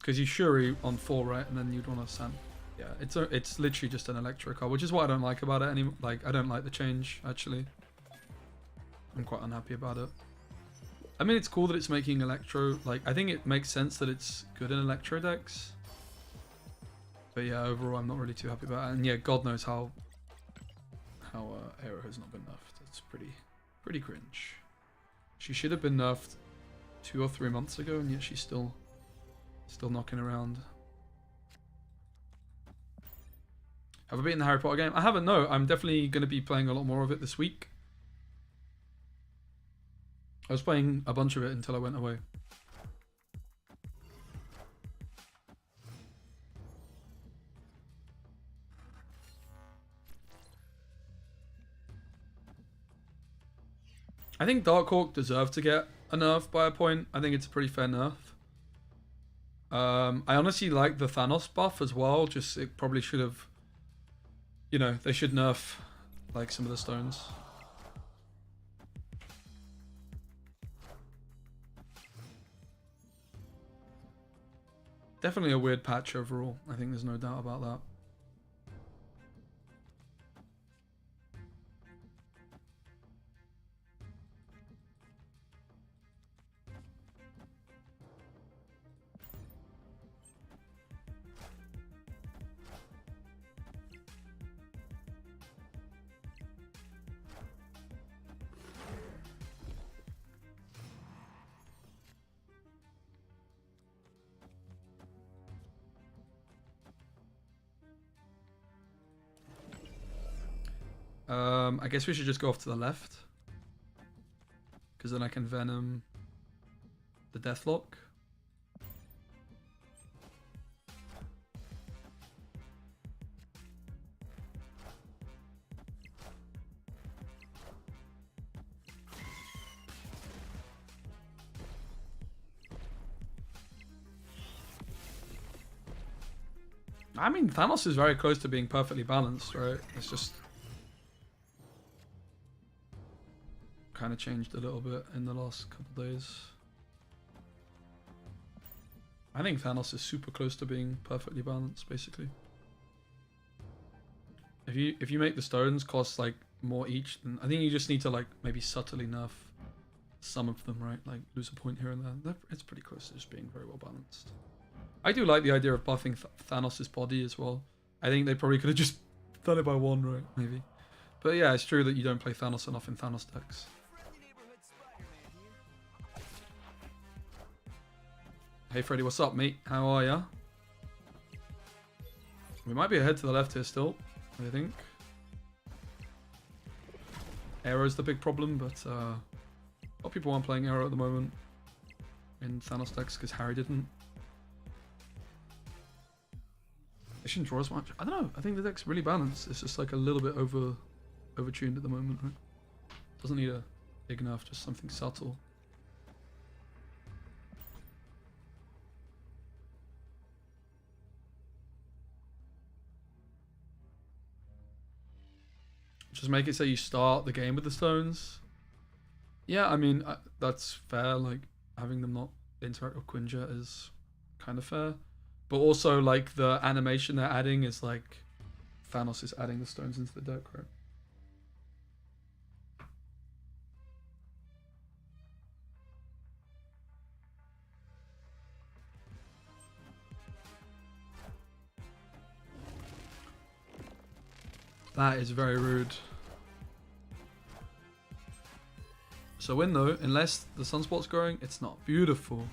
because you Shuri on 4, right? And then you'd want to Sand. Yeah, it's literally just an Electro card, which is what I don't like about it anymore. Like, I don't like the change, actually. I'm quite unhappy about it. I mean, it's cool that it's making Electro. Like, I think it makes sense that it's good in Electro decks. But yeah, overall, I'm not really too happy about it. And yeah, God knows how Aero has not been nerfed. It's pretty cringe. She should have been nerfed 2 or 3 months ago, and yet she's still knocking around. Have I beaten the Harry Potter game? I haven't, no. I'm definitely going to be playing a lot more of it this week. I was playing a bunch of it until I went away. I think Darkhawk deserved to get a nerf by a point. I think it's a pretty fair nerf. I honestly like the Thanos buff as well. Just it probably should have, you know, they should nerf like some of the stones. Definitely a weird patch overall. I think there's no doubt about that. I guess we should just go off to the left. Because then I can Venom the Deathlock. I mean, Thanos is very close to being perfectly balanced, right? It's just kind of changed a little bit in the last couple days. I think Thanos is super close to being perfectly balanced, basically. If you make the stones cost like more each, then I think you just need to like maybe subtly nerf some of them, right? Like lose a point here and there. It's pretty close to just being very well balanced. I do like the idea of buffing Thanos' body as well. I think they probably could have just done it by 1, right? Maybe. But yeah, it's true that you don't play Thanos enough in Thanos decks. Hey Freddy, what's up, mate? How are ya? We might be ahead to the left here still, I think. Arrow's the big problem, but a lot of people aren't playing Arrow at the moment in Thanos decks because Harry didn't. They shouldn't draw as much. I don't know. I think the deck's really balanced. It's just like a little bit overtuned at the moment, right? Doesn't need a big enough, just something subtle. Just make it so you start the game with the stones. Yeah, I mean, that's fair. Like, having them not interact with Quinjet is kind of fair. But also, like, the animation they're adding is like Thanos is adding the stones into the deck, right? That is very rude. So win though, unless the sunspot's growing, it's not beautiful.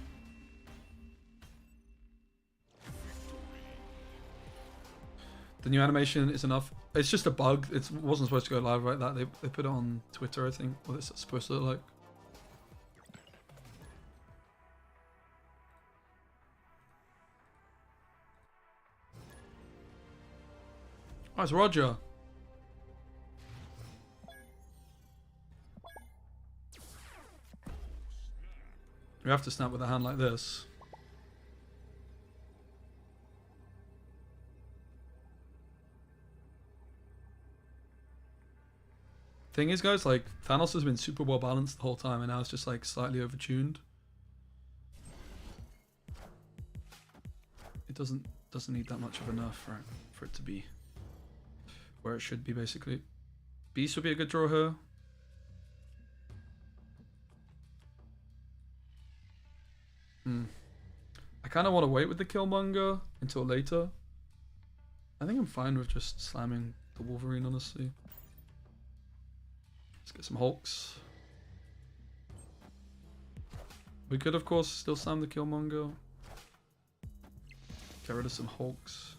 The new animation is enough. It's just a bug. It wasn't supposed to go live like that. They put it on Twitter, I think, what it's supposed to look like. Oh, it's Roger. We have to snap with a hand like this. Thing is, guys, like, Thanos has been super well balanced the whole time, and now it's just, like, slightly overtuned. It doesn't need that much of a nerf for it to be where it should be, basically. Beast would be a good draw here. I kind of want to wait with the Killmonger until later. I think I'm fine with just slamming the Wolverine, honestly. Let's get some Hulks. We could, of course, still slam the Killmonger. Get rid of some Hulks.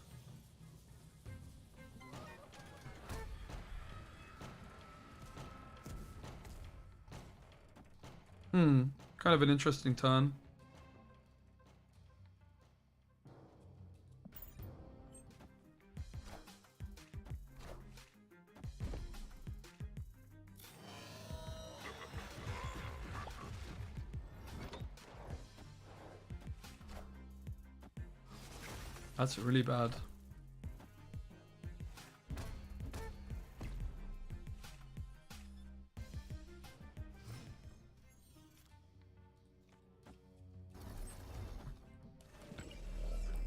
Kind of an interesting turn. That's really bad.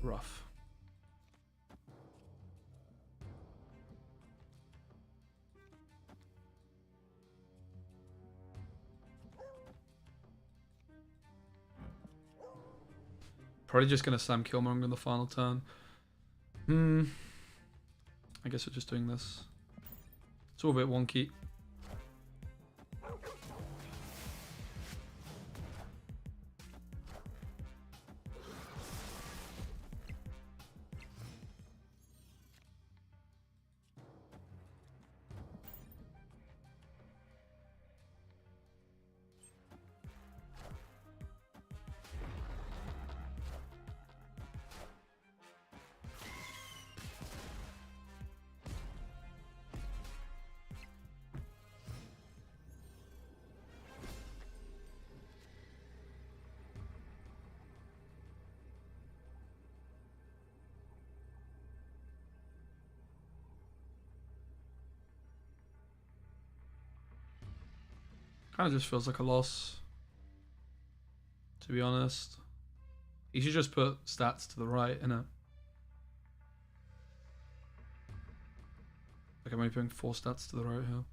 Rough. Probably just gonna slam Killmonger in the final turn. I guess we're just doing this. It's all a bit wonky. Kind of just feels like a loss, to be honest. You should just put stats to the right, innit? Like I'm only putting 4 stats to the right here.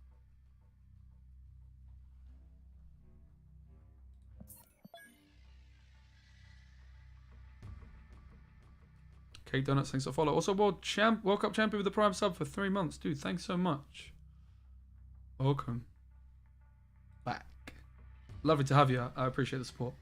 Cake Donuts, thanks for follow. Also, World Cup champion with the Prime sub for 3 months. Dude, thanks so much. Welcome back. Lovely to have you. I appreciate the support.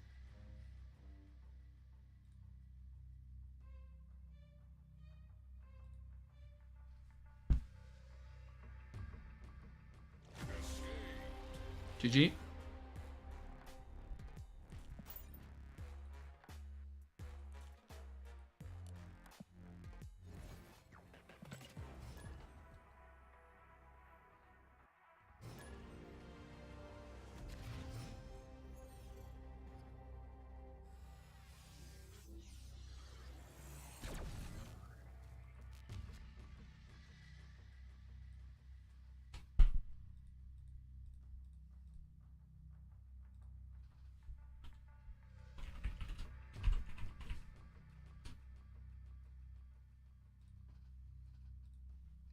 GG.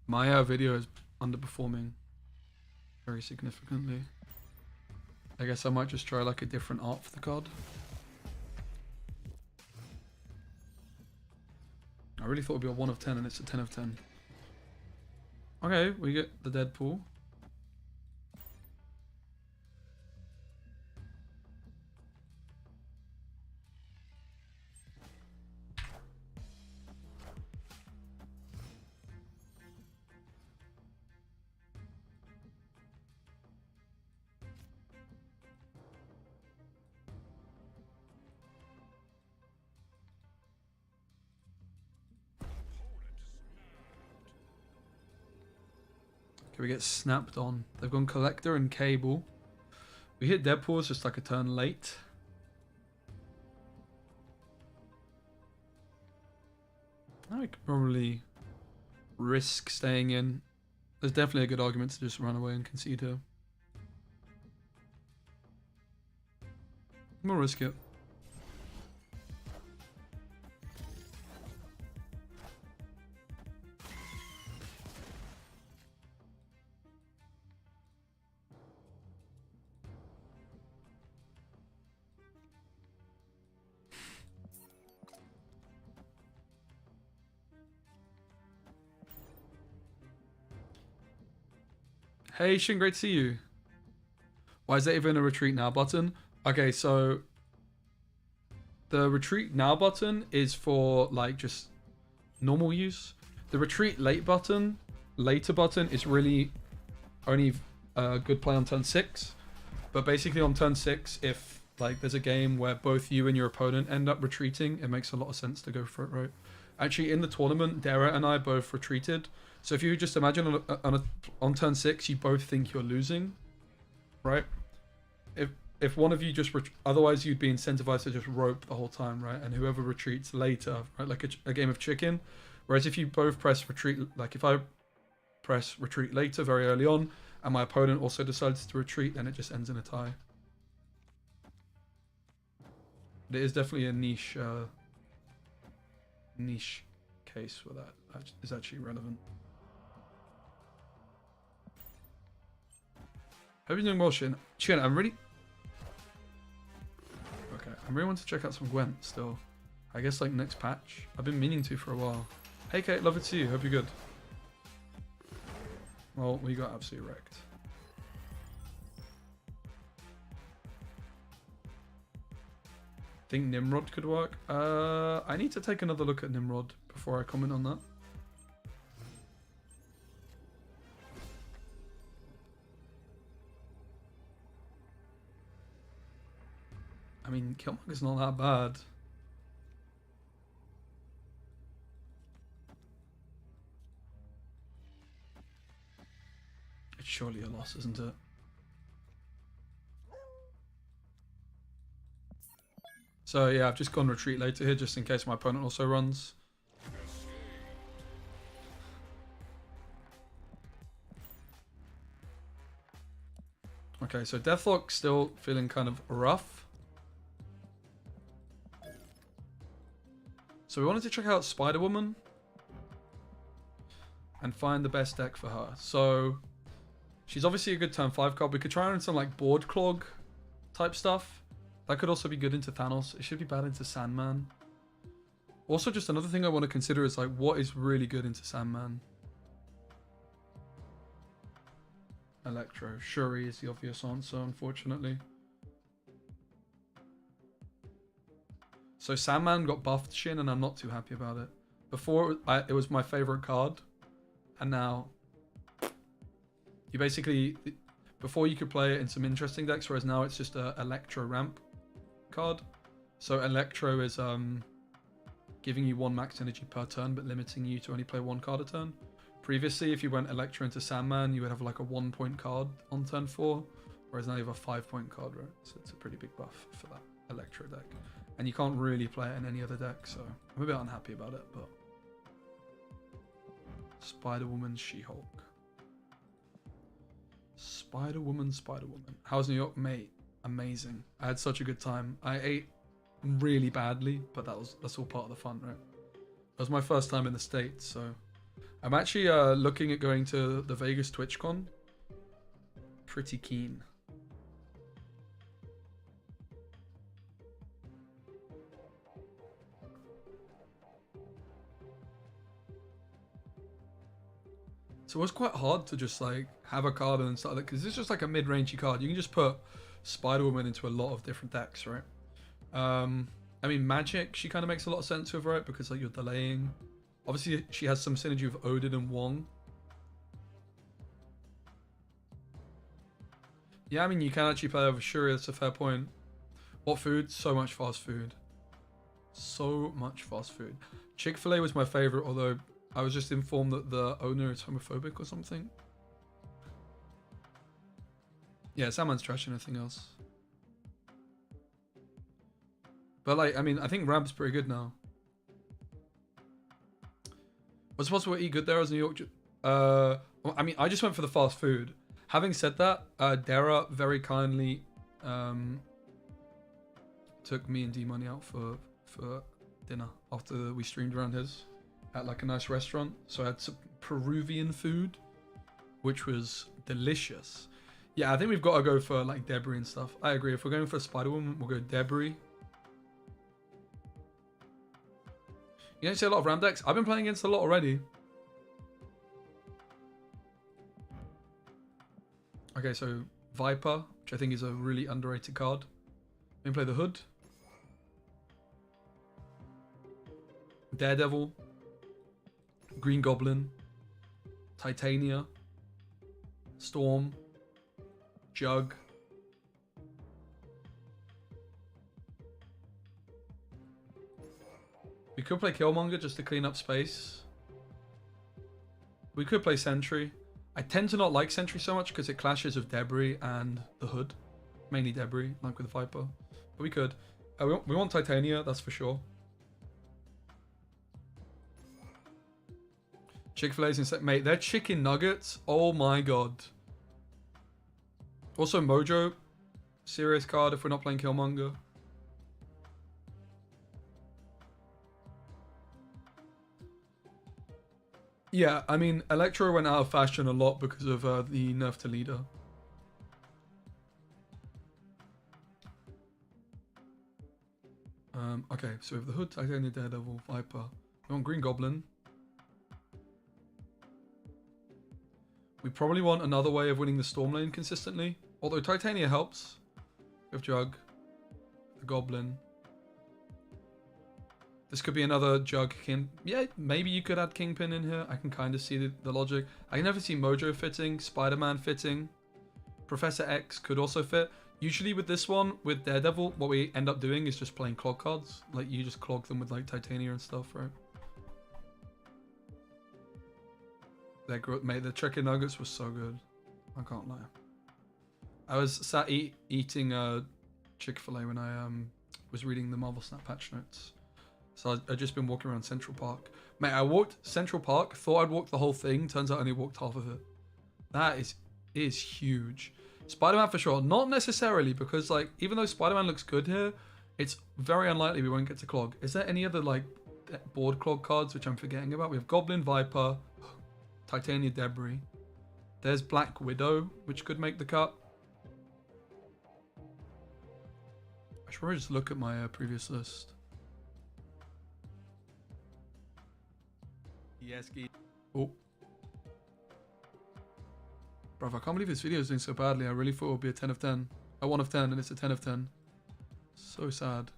My video is underperforming very significantly. I guess I might just try like a different art for the card. I really thought it'd be a 1 of 10 and it's a 10 of 10. Okay, we get the Deadpool. We get snapped on. They've gone Collector and Cable. We hit Deadpool, it's just like a turn late. I could probably risk staying in. There's definitely a good argument to just run away and concede here. We'll risk it. Hey, Shin, great to see you. Why is there even a retreat now button? Okay, so the retreat now button is for like just normal use. The retreat later button is really only a good play on turn 6. But basically on turn 6, if like there's a game where both you and your opponent end up retreating, it makes a lot of sense to go for it, right? Actually, in the tournament, Dara and I both retreated. So if you just imagine on turn 6, you both think you're losing, right? If one of you just otherwise you'd be incentivized to just rope the whole time, right? And whoever retreats later, right? Like a game of chicken. Whereas if you both press retreat, like if I press retreat later very early on, and my opponent also decides to retreat, then it just ends in a tie. But it is definitely a niche case where that is actually relevant. Hope you're doing well, Shin. Shin, I'm really want to check out some Gwent still. I guess like next patch. I've been meaning to for a while. Hey Kate, love it to you. Hope you're good. Well, we got absolutely wrecked. Think Nimrod could work? I need to take another look at Nimrod before I comment on that. I mean, Killmonger's not that bad. It's surely a loss, isn't it? So yeah, I've just gone retreat later here just in case my opponent also runs. Okay, so Deathlock still feeling kind of rough. So we wanted to check out Spider-Woman and find the best deck for her. So she's obviously a good turn 5 card. We could try her in some like board Clog type stuff. That could also be good into Thanos. It should be bad into Sandman. Also, just another thing I want to consider is like what is really good into Sandman. Electro. Shuri is the obvious answer, unfortunately. So Sandman got buffed, Shin, and I'm not too happy about it. Before, it was my favorite card. And now, you basically, before you could play it in some interesting decks, whereas now it's just a Electro ramp card. So Electro is giving you 1 max energy per turn, but limiting you to only play 1 card a turn. Previously, if you went Electro into Sandman, you would have like a 1-point card on turn 4, whereas now you have a 5-point card, right? So it's a pretty big buff for that Electro deck. And you can't really play it in any other deck, so I'm a bit unhappy about it, but... Spider-Woman, She-Hulk. Spider-Woman, Spider-Woman. How's New York? Mate, amazing. I had such a good time. I ate really badly, but that's all part of the fun, right? It was my first time in the States, so... I'm actually looking at going to the Vegas TwitchCon. Pretty keen. So it was quite hard to just like have a card and then start it, because it's just like a mid-rangey card. You can just put Spider-Woman into a lot of different decks, right? I mean, Magic, she kind of makes a lot of sense with, right? Because like you're delaying. Obviously, she has some synergy with Odin and Wong. Yeah, I mean, you can actually play over Shuri. That's a fair point. What food? So much fast food. So much fast food. Chick-fil-A was my favorite, although I was just informed that the owner is homophobic or something. Yeah, Sandman's trash and everything else. But like, I mean, I think Rab's pretty good now. Was it possible to eat good there as New York? Well, I mean, I just went for the fast food. Having said that, Dara very kindly took me and D-Money out for dinner after we streamed around his at like a nice restaurant. So I had some Peruvian food, which was delicious. Yeah, I think we've got to go for like Debris and stuff. I agree. If we're going for Spider-Woman, we'll go Debris. You don't see a lot of Ram decks? I've been playing against a lot already. Okay, so Viper, which I think is a really underrated card. We can play the Hood. Daredevil. Green Goblin. Titania. Storm. Jug. We could play Killmonger just to clean up space. We could play Sentry. I tend to not like Sentry so much because it clashes with Debris and the Hood. Mainly Debris, like with Viper. But we could. We want Titania, that's for sure. Chick-fil-A's insane. Mate, their chicken nuggets. Oh my god. Also Mojo. Serious card if we're not playing Killmonger. Yeah, I mean, Electro went out of fashion a lot because of the nerf to leader. Okay, so we have the Hood, Titania, Daredevil, Viper. We want Green Goblin. We probably want another way of winning the Storm lane consistently. Although Titania helps. We have Jug. The Goblin. This could be another Jug King. Yeah, maybe you could add Kingpin in here. I can kind of see the logic. I can never see Mojo fitting. Spider-Man fitting. Professor X could also fit. Usually with this one, with Daredevil, what we end up doing is just playing Clog cards. Like, you just clog them with, like, Titania and stuff, right? Mate, the chicken nuggets was so good. I can't lie. I was sat eating Chick-fil-A when I was reading the Marvel Snap patch notes. So I'd just been walking around Central Park. Mate, I walked Central Park, thought I'd walked the whole thing. Turns out I only walked half of it. That is huge. Spider-Man for sure. Not necessarily, because like, even though Spider-Man looks good here, it's very unlikely we won't get to Clog. Is there any other like board Clog cards which I'm forgetting about? We have Goblin, Viper, Titania, Debris. There's Black Widow, which could make the cut. I should probably just look at my previous list. Yes, oh. Bruv, I can't believe this video is doing so badly. I really thought it would be a 10 of 10. A 1 of 10, and it's a 10 of 10. So sad.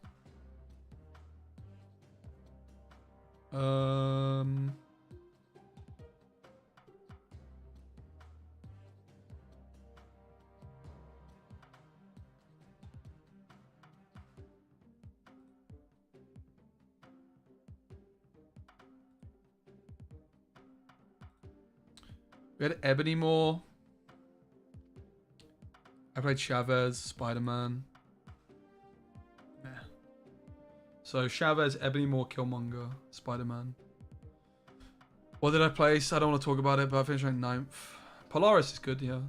We had Ebony Moore. I played Chavez, Spider-Man. Meh. So Chavez, Ebony Moore, Killmonger, Spider-Man. What did I place? I don't want to talk about it, but I finished ranked 9th. Polaris is good, yeah.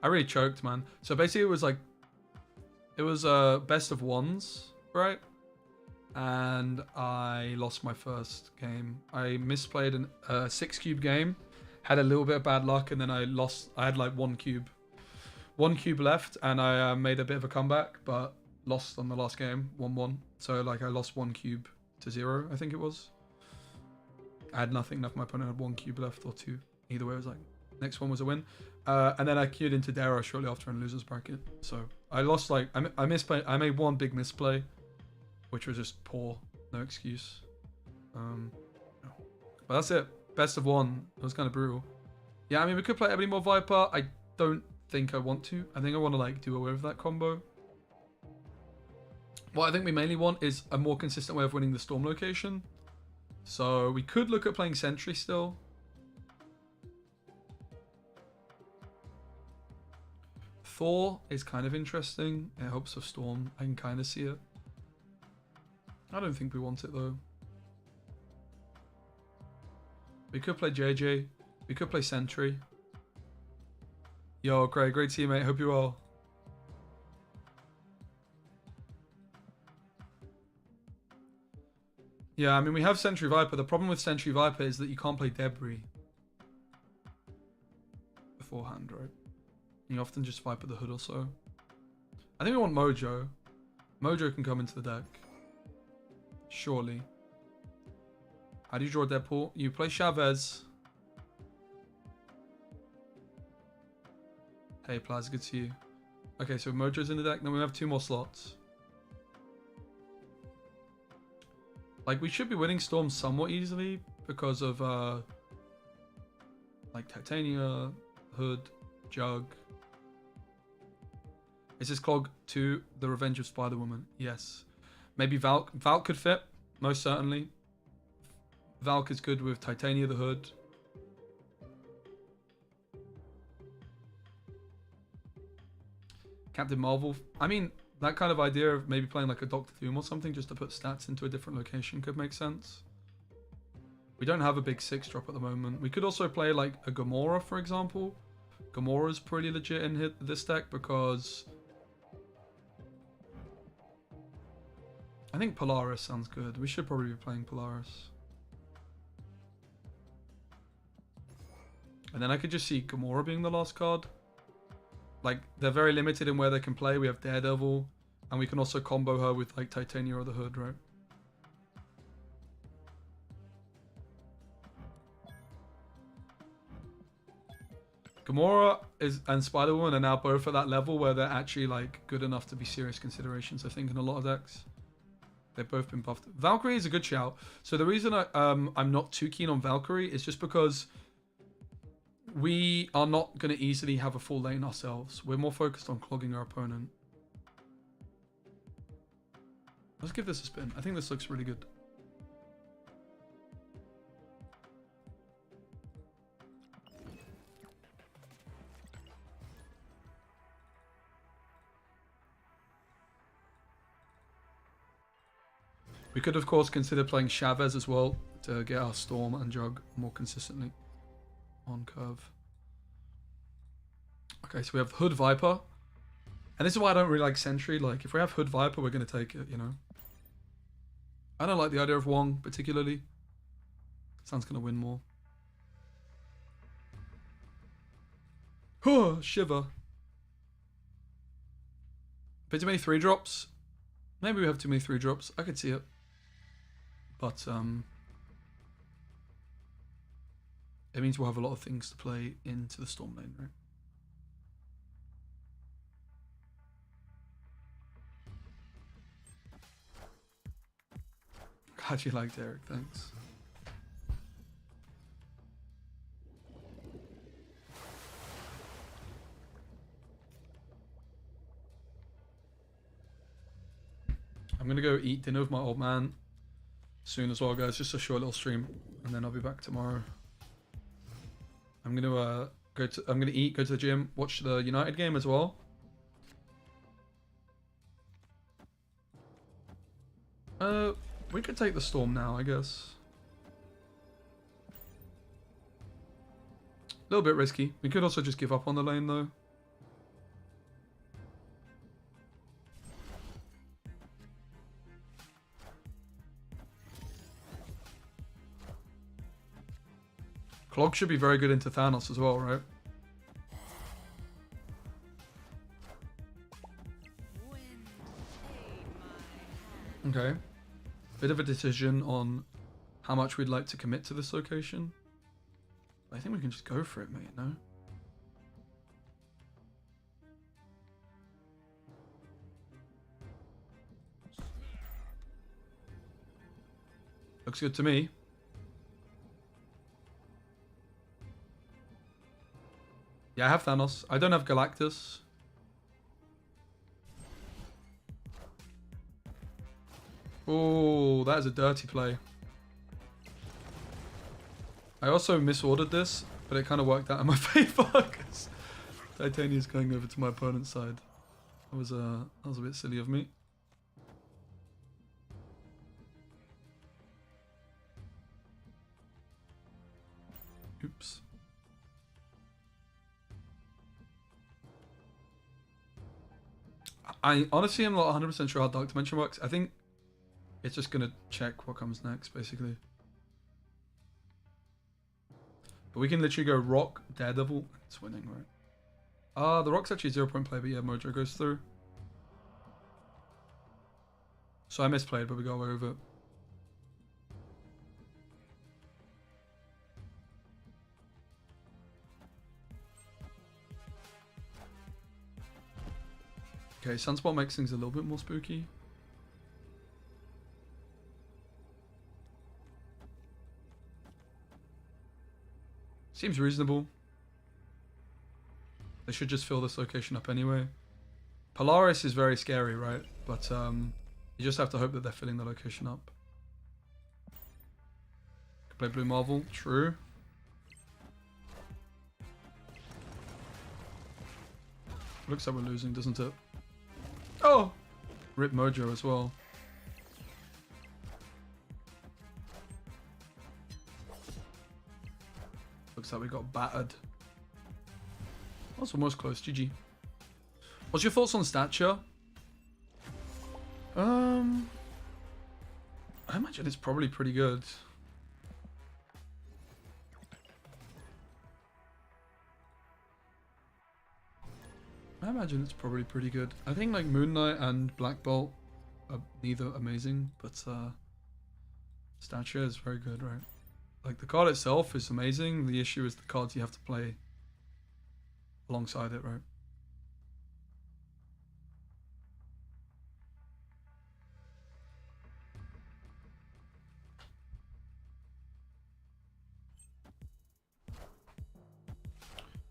I really choked, man. So basically it was like, it was best of ones, right? And I lost my first game. I misplayed a 6-cube game. Had a little bit of bad luck, and then I lost. I had like one cube left, and I made a bit of a comeback, but lost on the last game, 1-1. So like I lost 1 cube to 0, I think it was. I had nothing left. My opponent had 1 cube left, or 2. Either way, it was like next one was a win. And then I queued into Dara shortly after in losers bracket. So I lost like I misplayed. I made one big misplay, which was just poor, no excuse. But that's it. Best of 1. It was kind of brutal. Yeah, I mean, we could play Ebony Moore Viper. I don't think I want to. I think I want to like do away with that combo. What I think we mainly want is a more consistent way of winning the Storm location. So we could look at playing Sentry still. Thor is kind of interesting. It helps with Storm. I can kind of see it. I don't think we want it though. We could play JJ. We could play Sentry. Yo, great teammate. Hope you're well. Yeah, I mean, we have Sentry Viper. The problem with Sentry Viper is that you can't play Debris beforehand, right? You often just Viper the Hood or so. I think we want Mojo. Mojo can come into the deck. Surely. How do you draw Deadpool? You play Chavez. Hey, Plaz, good to see you. Okay, so Mojo's in the deck. Then we have 2 more slots. Like, we should be winning Storm somewhat easily because of, like, Titania, Hood, Jug. Is this Clog to the Revenge of Spider-Woman? Yes. Maybe Valk. Valk could fit, most certainly. Valk is good with Titania, the Hood. Captain Marvel. I mean, that kind of idea of maybe playing like a Doctor Doom or something just to put stats into a different location could make sense. We don't have a big 6-drop at the moment. We could also play like a Gamora, for example. Gamora's pretty legit in this deck because I think Polaris sounds good. We should probably be playing Polaris. And then I could just see Gamora being the last card. Like, they're very limited in where they can play. We have Daredevil, and we can also combo her with like Titania or the Hood, right? Gamora and Spider-Woman are now both at that level where they're actually like good enough to be serious considerations, I think, in a lot of decks. They've both been buffed. Valkyrie is a good shout. So the reason I'm not too keen on Valkyrie is just because we are not going to easily have a full lane ourselves. We're more focused on clogging our opponent. Let's give this a spin. I think this looks really good. We could, of course, consider playing Chavez as well to get our Storm and Jug more consistently on curve. Okay, so we have Hood Viper. And this is why I don't really like Sentry. Like, if we have Hood Viper, we're going to take it, you know. I don't like the idea of Wong, particularly. Sounds going to win more. Oh, Shiver. Bit too many 3-drops. Maybe we have too many 3-drops. I could see it. But, it means we'll have a lot of things to play into the Storm lane, right? Glad you liked Eric, thanks. I'm gonna go eat dinner with my old man soon as well, guys. Just a short little stream, and then I'll be back tomorrow. I'm gonna I'm gonna eat, go to the gym, watch the United game as well. We could take the Storm now, I guess. A little bit risky. We could also just give up on the lane though. Clog should be very good into Thanos as well, right? Okay. Bit of a decision on how much we'd like to commit to this location. I think we can just go for it, mate, no? Looks good to me. Yeah, I have Thanos. I don't have Galactus. Oh, that is a dirty play. I also misordered this, but it kind of worked out in my favor because Titania's going over to my opponent's side. That was a bit silly of me. Oops. I honestly am not 100% sure how Dark Dimension works. I think it's just going to check what comes next, basically. But we can literally go Rock, Daredevil. It's winning, right? The Rock's actually a 0-point play, but yeah, Mojo goes through. So I misplayed, but we got away with it. Okay, Sunspot makes things a little bit more spooky. Seems reasonable. They should just fill this location up anyway. Polaris is very scary, right? But you just have to hope that they're filling the location up. Could play Blue Marvel, true. Looks like we're losing, doesn't it? Oh! Rip Mojo as well. Looks like we got battered. That's almost close, GG. What's your thoughts on stature? I imagine it's probably pretty good. I imagine it's probably pretty good. I think like Moon Knight and Black Bolt are neither amazing, but stature is very good, right? Like the card itself is amazing. The issue is the cards you have to play alongside it, right?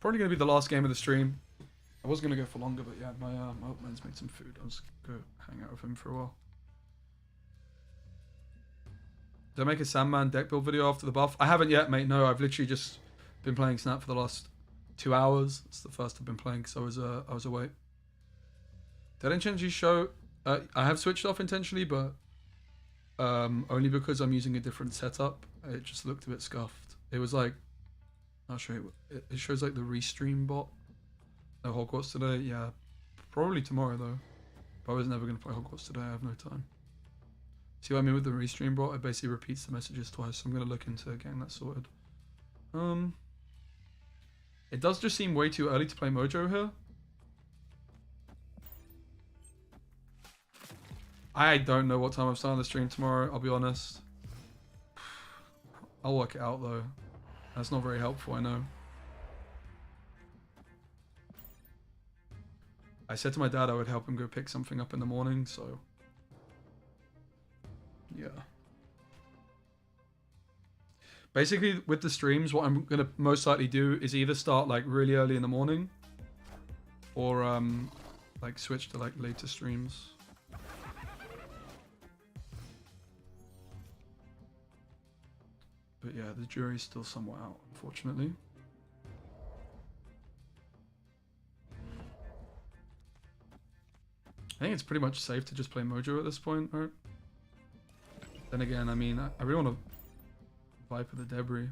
Probably going to be the last game of the stream. I was going to go for longer, but yeah, my old man's made some food. I was going to go hang out with him for a while. Did I make a Sandman deck build video after the buff? I haven't yet, mate. No, I've literally just been playing Snap for the last 2 hours. It's the first I've been playing because I was away. Did I intentionally show? I have switched off intentionally, but only because I'm using a different setup. It just looked a bit scuffed. It was like, I'll show you. It shows like the restream bot. No Hogwarts today. Yeah, probably tomorrow though. But I was never gonna play Hogwarts today. I have no time. See what I mean with the restream bot? It basically repeats the messages twice. So I'm gonna look into getting that sorted. It does just seem way too early to play Mojo here. I don't know what time I'm starting the stream tomorrow, I'll be honest. I'll work it out though. That's not very helpful, I know. I said to my dad I would help him go pick something up in the morning, so... yeah. Basically, with the streams, what I'm going to most likely do is either start like really early in the morning or like switch to like later streams. But yeah, the jury's still somewhat out, unfortunately. I think it's pretty much safe to just play Mojo at this point, right? Then again, I mean, I really want to Viper the Debris.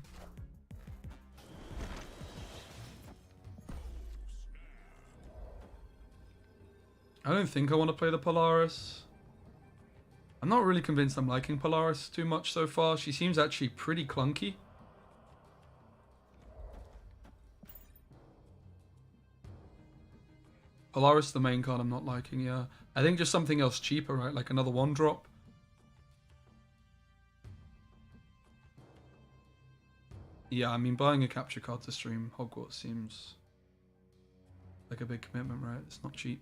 I don't think I want to play the Polaris. I'm not really convinced I'm liking Polaris too much so far. She seems actually pretty clunky. Polaris, the main card I'm not liking, yeah. I think just something else cheaper, right? Like another 1-drop. Yeah, I mean, buying a capture card to stream Hogwarts seems like a big commitment, right? It's not cheap.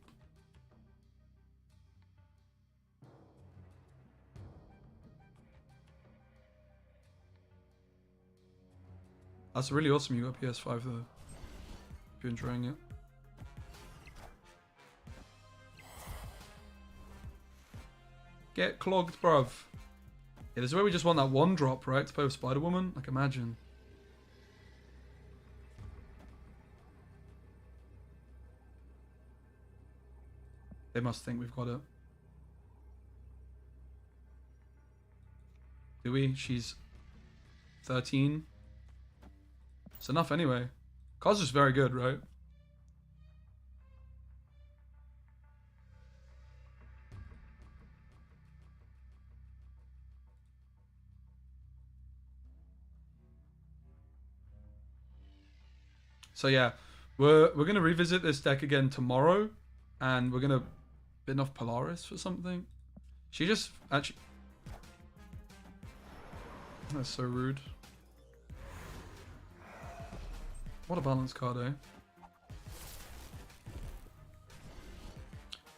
That's really awesome you got PS5 though. If you're enjoying it. Get clogged, bruv. Yeah, this is where we just want that 1-drop, right? To play with Spider-Woman? Like, imagine. They must think we've got it. Do we? She's 13. It's enough anyway. Card's just very good, right? So yeah, we're gonna revisit this deck again tomorrow, and we're gonna bin off Polaris for something. She just actually... That's so rude. What a balance card, eh?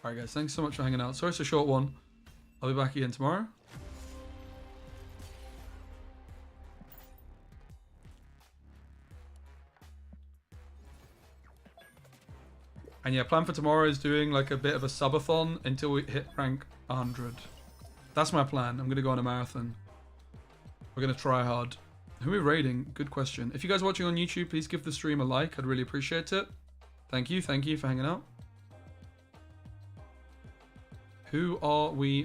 Alright guys, thanks so much for hanging out. Sorry it's a short one. I'll be back again tomorrow. And yeah, plan for tomorrow is doing like a bit of a subathon until we hit rank 100. That's my plan. I'm going to go on a marathon. We're going to try hard. Who are we raiding? Good question. If you guys are watching on YouTube, please give the stream a like. I'd really appreciate it. Thank you for hanging out. Who are we